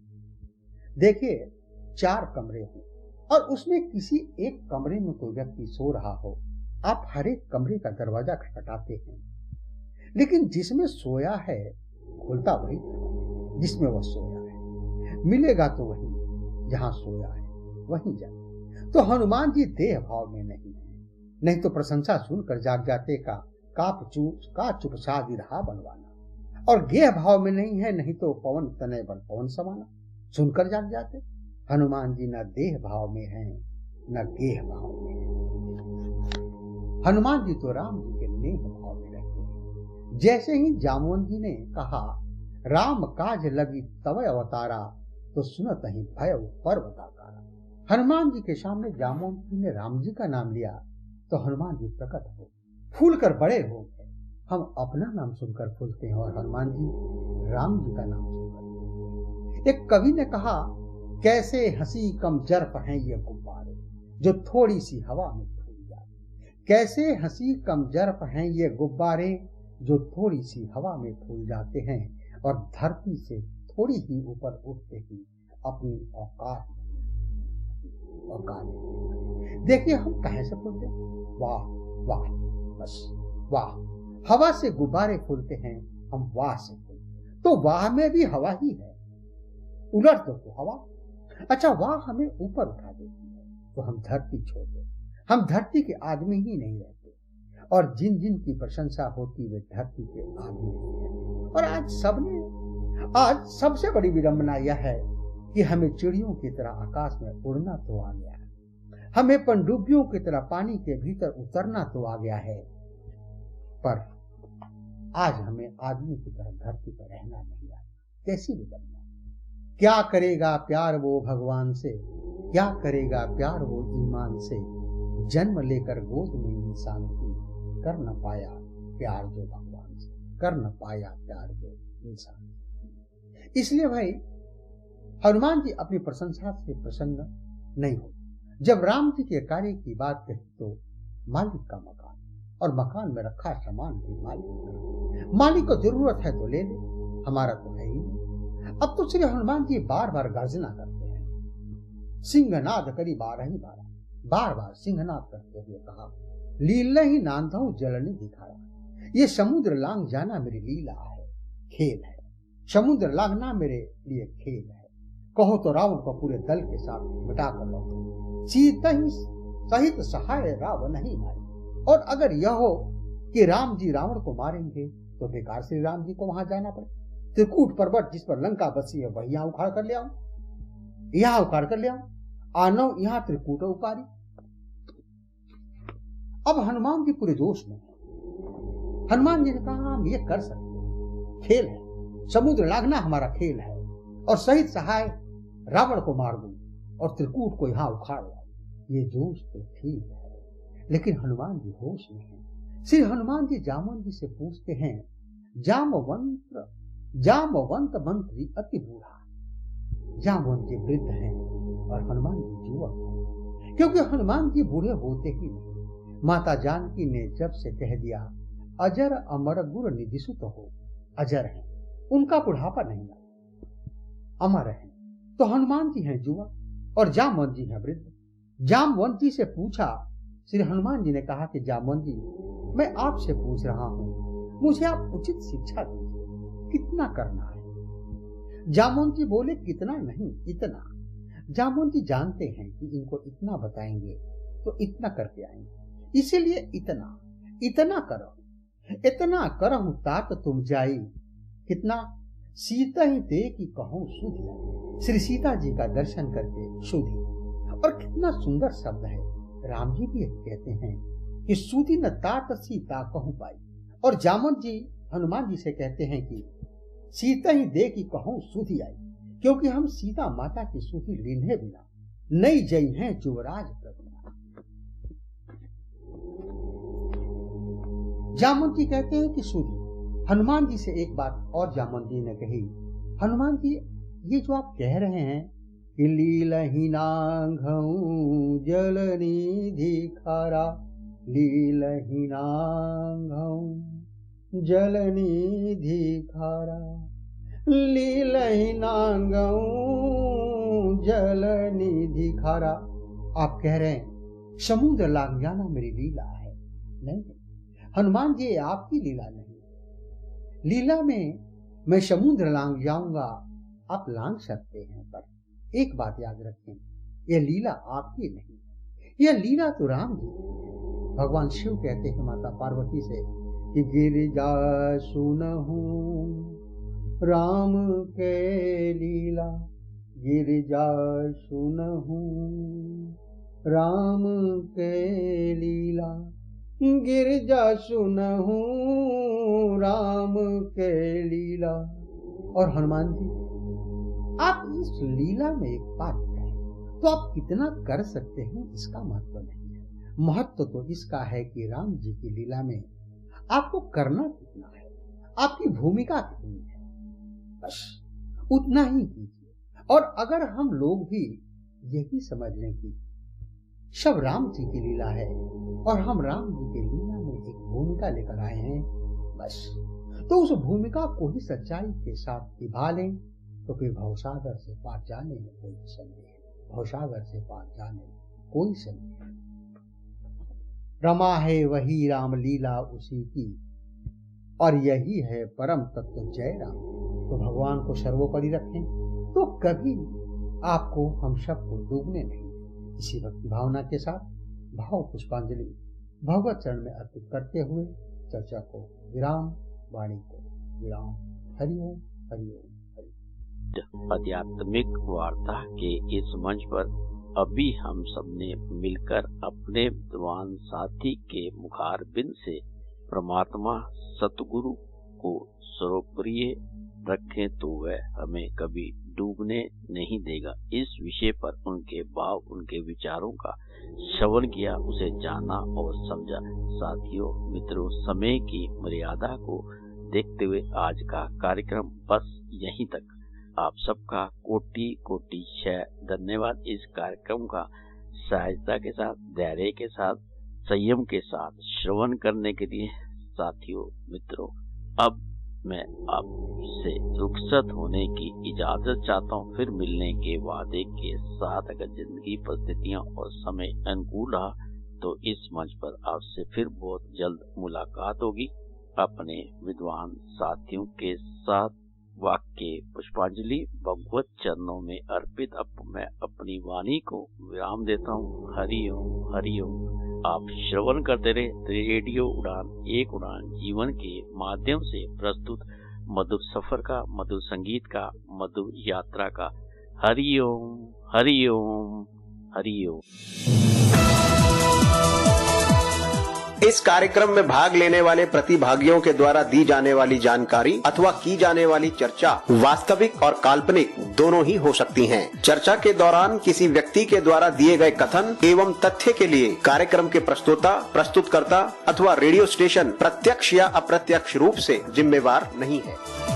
देखिए, 4 कमरे हों और उसमें किसी एक कमरे में कोई व्यक्ति सो रहा हो, आप हर एक कमरे का दरवाजा खटखटाते हैं, लेकिन जिसमें सोया है खुलता वही जिसमें वह सोया है, मिलेगा तो वही जहां सोया है वहीं जाए। तो हनुमान जी देह भाव में नहीं है, नहीं तो प्रशंसा सुनकर जाग जाते का चुप साधी रहा बनवाना। और गेह भाव में नहीं है, नहीं तो पवन तनय बल पवन समाना, सुनकर जाग जाते। हनुमान जी न देह भाव में हैं न गेह भाव में हैं। हनुमान जी तो राम जी के नेह भाव में रहते हैं। जैसे ही जामवंत जी ने कहा, राम काज लगी तवय अवतारा, तो सुनत ही भय पर्वताकारा। हनुमान जी के सामने जामवंत जी ने राम जी का नाम लिया तो हनुमान जी प्रकट हो, फूल कर बड़े हो गए। हम अपना नाम सुनकर फूलते हैं और हनुमान जी राम जी का नाम सुनकर। एक कवि ने कहा, कैसे हंसी कम जर्फ हैं ये गुब्बारे, जो थोड़ी सी हवा में फूल जाते। कैसे हंसी कम जर्फ हैं ये गुब्बारे, जो थोड़ी सी हवा में फूल जाते हैं और धरती से थोड़ी ही ऊपर उठते ही अपनी औकात। देखिए हम कहां से फूलते हैं? वाह वाह, बस वाह। हवा से गुब्बारे फूलते हैं, हम वाह से फूलते। तो वाह में भी हवा ही है, उलट दो तो हवा। अच्छा, वह हमें ऊपर उठा देती है तो हम धरती छोड़ दे। हम धरती के आदमी ही नहीं रहते, और जिन जिन की प्रशंसा होती वे धरती के आदमी नहीं है। और आज सबसे बड़ी विडंबना यह है कि हमें चिड़ियों की तरह आकाश में उड़ना तो आ गया है, हमें पनडुब्बियों की तरह पानी के भीतर उतरना तो आ गया है, पर आज हमें आदमी की तरह धरती पर रहना नहीं आता। कैसी विडंबना! क्या करेगा प्यार वो भगवान से, क्या करेगा प्यार वो ईमान से, जन्म लेकर गोद में इंसान की, कर न पाया प्यार जो भगवान से, कर न पाया प्यार जो इंसान से। इसलिए भाई हनुमान जी अपनी प्रशंसा से प्रसन्न नहीं हो। जब राम जी के कार्य की बात कही तो मालिक का मकान, और मकान में रखा सामान भी मालिक को जरूरत है तो ले ले, हमारा तो है ही नहीं। अब तो श्री हनुमान जी बार बार गर्जना करते हैं, सिंहनाद करी 12 बार बार सिंहनाद करते हुए कहा, लीला ही नांदऊ जलनी दिखाया। ये समुद्र लांग जाना मेरी लीला है, खेल है। समुद्र लांघना मेरे लिए खेल है। कहो तो रावण को पूरे दल के साथ मिटा कर लो, सीता ही सहित सहाय रावण नहीं मारे। और अगर यह हो कि राम जी रावण को मारेंगे तो बेकार श्री राम जी को वहां जाना पड़े। त्रिकूट पर्वत जिस पर लंका बसी है वही यहाँ उखाड़ कर ले आओ, यहाँ उखाड़ कर ले आओ, आनो यहाँ त्रिकूट उकारी। अब हनुमान जी पूरे जोश में, हनुमान जी ने कहा हम ये कर सकते, खेल है, समुद्र लांघना हमारा खेल है, और सहित सहाय रावण को मार दूं और त्रिकूट को यहाँ उखाड़ लाऊं। ये जोश तो ठीक है, लेकिन हनुमान जी होश में हैं। श्री हनुमान जी जामवंत जी से पूछते हैं, जामवंत मंत्री अति बूढ़ा। जामवंत जी वृद्ध हैं और हनुमान जी युवक हैं, क्योंकि हनुमान जी बूढ़े होते ही नहीं। माता जानकी ने जब से कह दिया अजर अमर गुर निधिसुत हो, अजर है, उनका बुढ़ापा नहीं आता, अमर है, तो हनुमान जी हैं युवक और जामवंत जी हैं वृद्ध। जामवंत जी से पूछा, श्री हनुमान जी ने कहा कि जामवंत जी मैं आपसे पूछ रहा हूं, मुझे आप उचित शिक्षा दीजिए, कितना करना है? जामवंत जी बोले कितना नहीं, इतना। जामवंत जी जानते हैं कि इनको इतना बताएंगे तो इतना करके आएंगे, इसीलिए इतना करहूं तात तुम जाई, कितना? सीता ही दे कि कहूं सुधी। श्री सीता जी का दर्शन करके सुधी, और कितना सुंदर शब्द है। राम जी भी कहते हैं कि सुधी न तात सीता कहूं पाई, और जामवंत जी हनुमान जी से कहते हैं कि सीता ही दे कि कहूं सुधी आई, क्योंकि हम सीता माता की सुधी लीन्हे बिना नई जई हैं युवराज प्रभु। जामवंत जी कहते हैं कि सुधी। हनुमान जी से एक बात और जामवंत जी ने कही, हनुमान जी ये जो आप कह रहे हैं कि लीलहीनांघऊ जलनिधि खारा, लीलहीनांघऊ जलनिधि खारा, लीलहीनांघऊ जलनिधि खारा। आप कह रहे हैं समुद्र लांघ जाना मेरी लीला है। नहीं हनुमान जी, आपकी लीला नहीं। लीला में मैं समुद्र लांघ जाऊंगा, आप लांघ सकते हैं, पर एक बात याद रखें, यह लीला आपकी नहीं, यह लीला तो राम जी। भगवान शिव कहते हैं माता पार्वती से कि गिरिजा सुनहु राम के लीला, गिरिजा सुनहु राम के लीला, गिरिजा सुनहु राम के लीला। और हनुमान जी, आप इस लीला में एक बात कहें तो आप कितना कर सकते हैं इसका महत्व नहीं है। महत्व तो इसका है कि राम जी की लीला में आपको करना कितना है, आपकी भूमिका कितनी है, बस उतना ही कीजिए। और अगर हम लोग भी यही समझ लें कि सब राम जी की लीला है और हम राम जी की लीला में एक भूमिका लेकर आए हैं, बस तो उस भूमिका को ही सच्चाई के साथ निभा लें, तो फिर भवसागर से पार जाने में कोई संदेह, भवसागर से पार जाने में कोई संदेह। रमा है वही राम लीला उसी की, और यही है परम तत्व जय राम। तो भगवान को सर्वोपरि रखें तो कभी आपको हम सबको डूबने नहीं। इसी भक्ति भावना के साथ भाव पुष्पांजलि भगवत चरण में अर्पित करते हुए चर्चा को विराम, वाणी को विराम। हरिओम हरिओम हरिओम। आध्यात्मिक वार्ता के इस मंच पर अभी हम सबने मिलकर अपने विद्वान साथी के मुखारबिंद से परमात्मा सतगुरु को सर्वप्रिय रखें तो वह हमें कभी डूबने नहीं देगा। इस विषय पर उनके भाव, उनके विचारों का श्रवण किया, उसे जाना और समझा। साथियों, मित्रों, समय की मर्यादा को देखते हुए आज का कार्यक्रम बस यहीं तक। आप सबका कोटि कोटि धन्यवाद। इस कार्यक्रम का सहजता के साथ, धैर्य के साथ, संयम के साथ श्रवण करने के लिए साथियों, मित्रों, अब मैं आपसे रुखसत होने की इजाजत चाहता हूँ। फिर मिलने के वादे के साथ, अगर जिंदगी परिस्थितियाँ और समय अनुकूल रहा तो इस मंच पर आपसे फिर बहुत जल्द मुलाकात होगी। अपने विद्वान साथियों के साथ वाक्य पुष्पांजलि भगवत चरणों में अर्पित मैं अपनी वाणी को विराम देता हूँ। हरिओम हरिओम। आप श्रवण करते रहे रेडियो उड़ान, एक उड़ान जीवन के माध्यम से प्रस्तुत मधुर सफर का, मधुर संगीत का, मधुर यात्रा का। हरिओम हरिओम हरिओम। इस कार्यक्रम में भाग लेने वाले प्रतिभागियों के द्वारा दी जाने वाली जानकारी अथवा की जाने वाली चर्चा वास्तविक और काल्पनिक दोनों ही हो सकती हैं। चर्चा के दौरान किसी व्यक्ति के द्वारा दिए गए कथन एवं तथ्य के लिए कार्यक्रम के प्रस्तोता, प्रस्तुतकर्ता अथवा रेडियो स्टेशन प्रत्यक्ष या अप्रत्यक्ष रूप से जिम्मेवार नहीं है।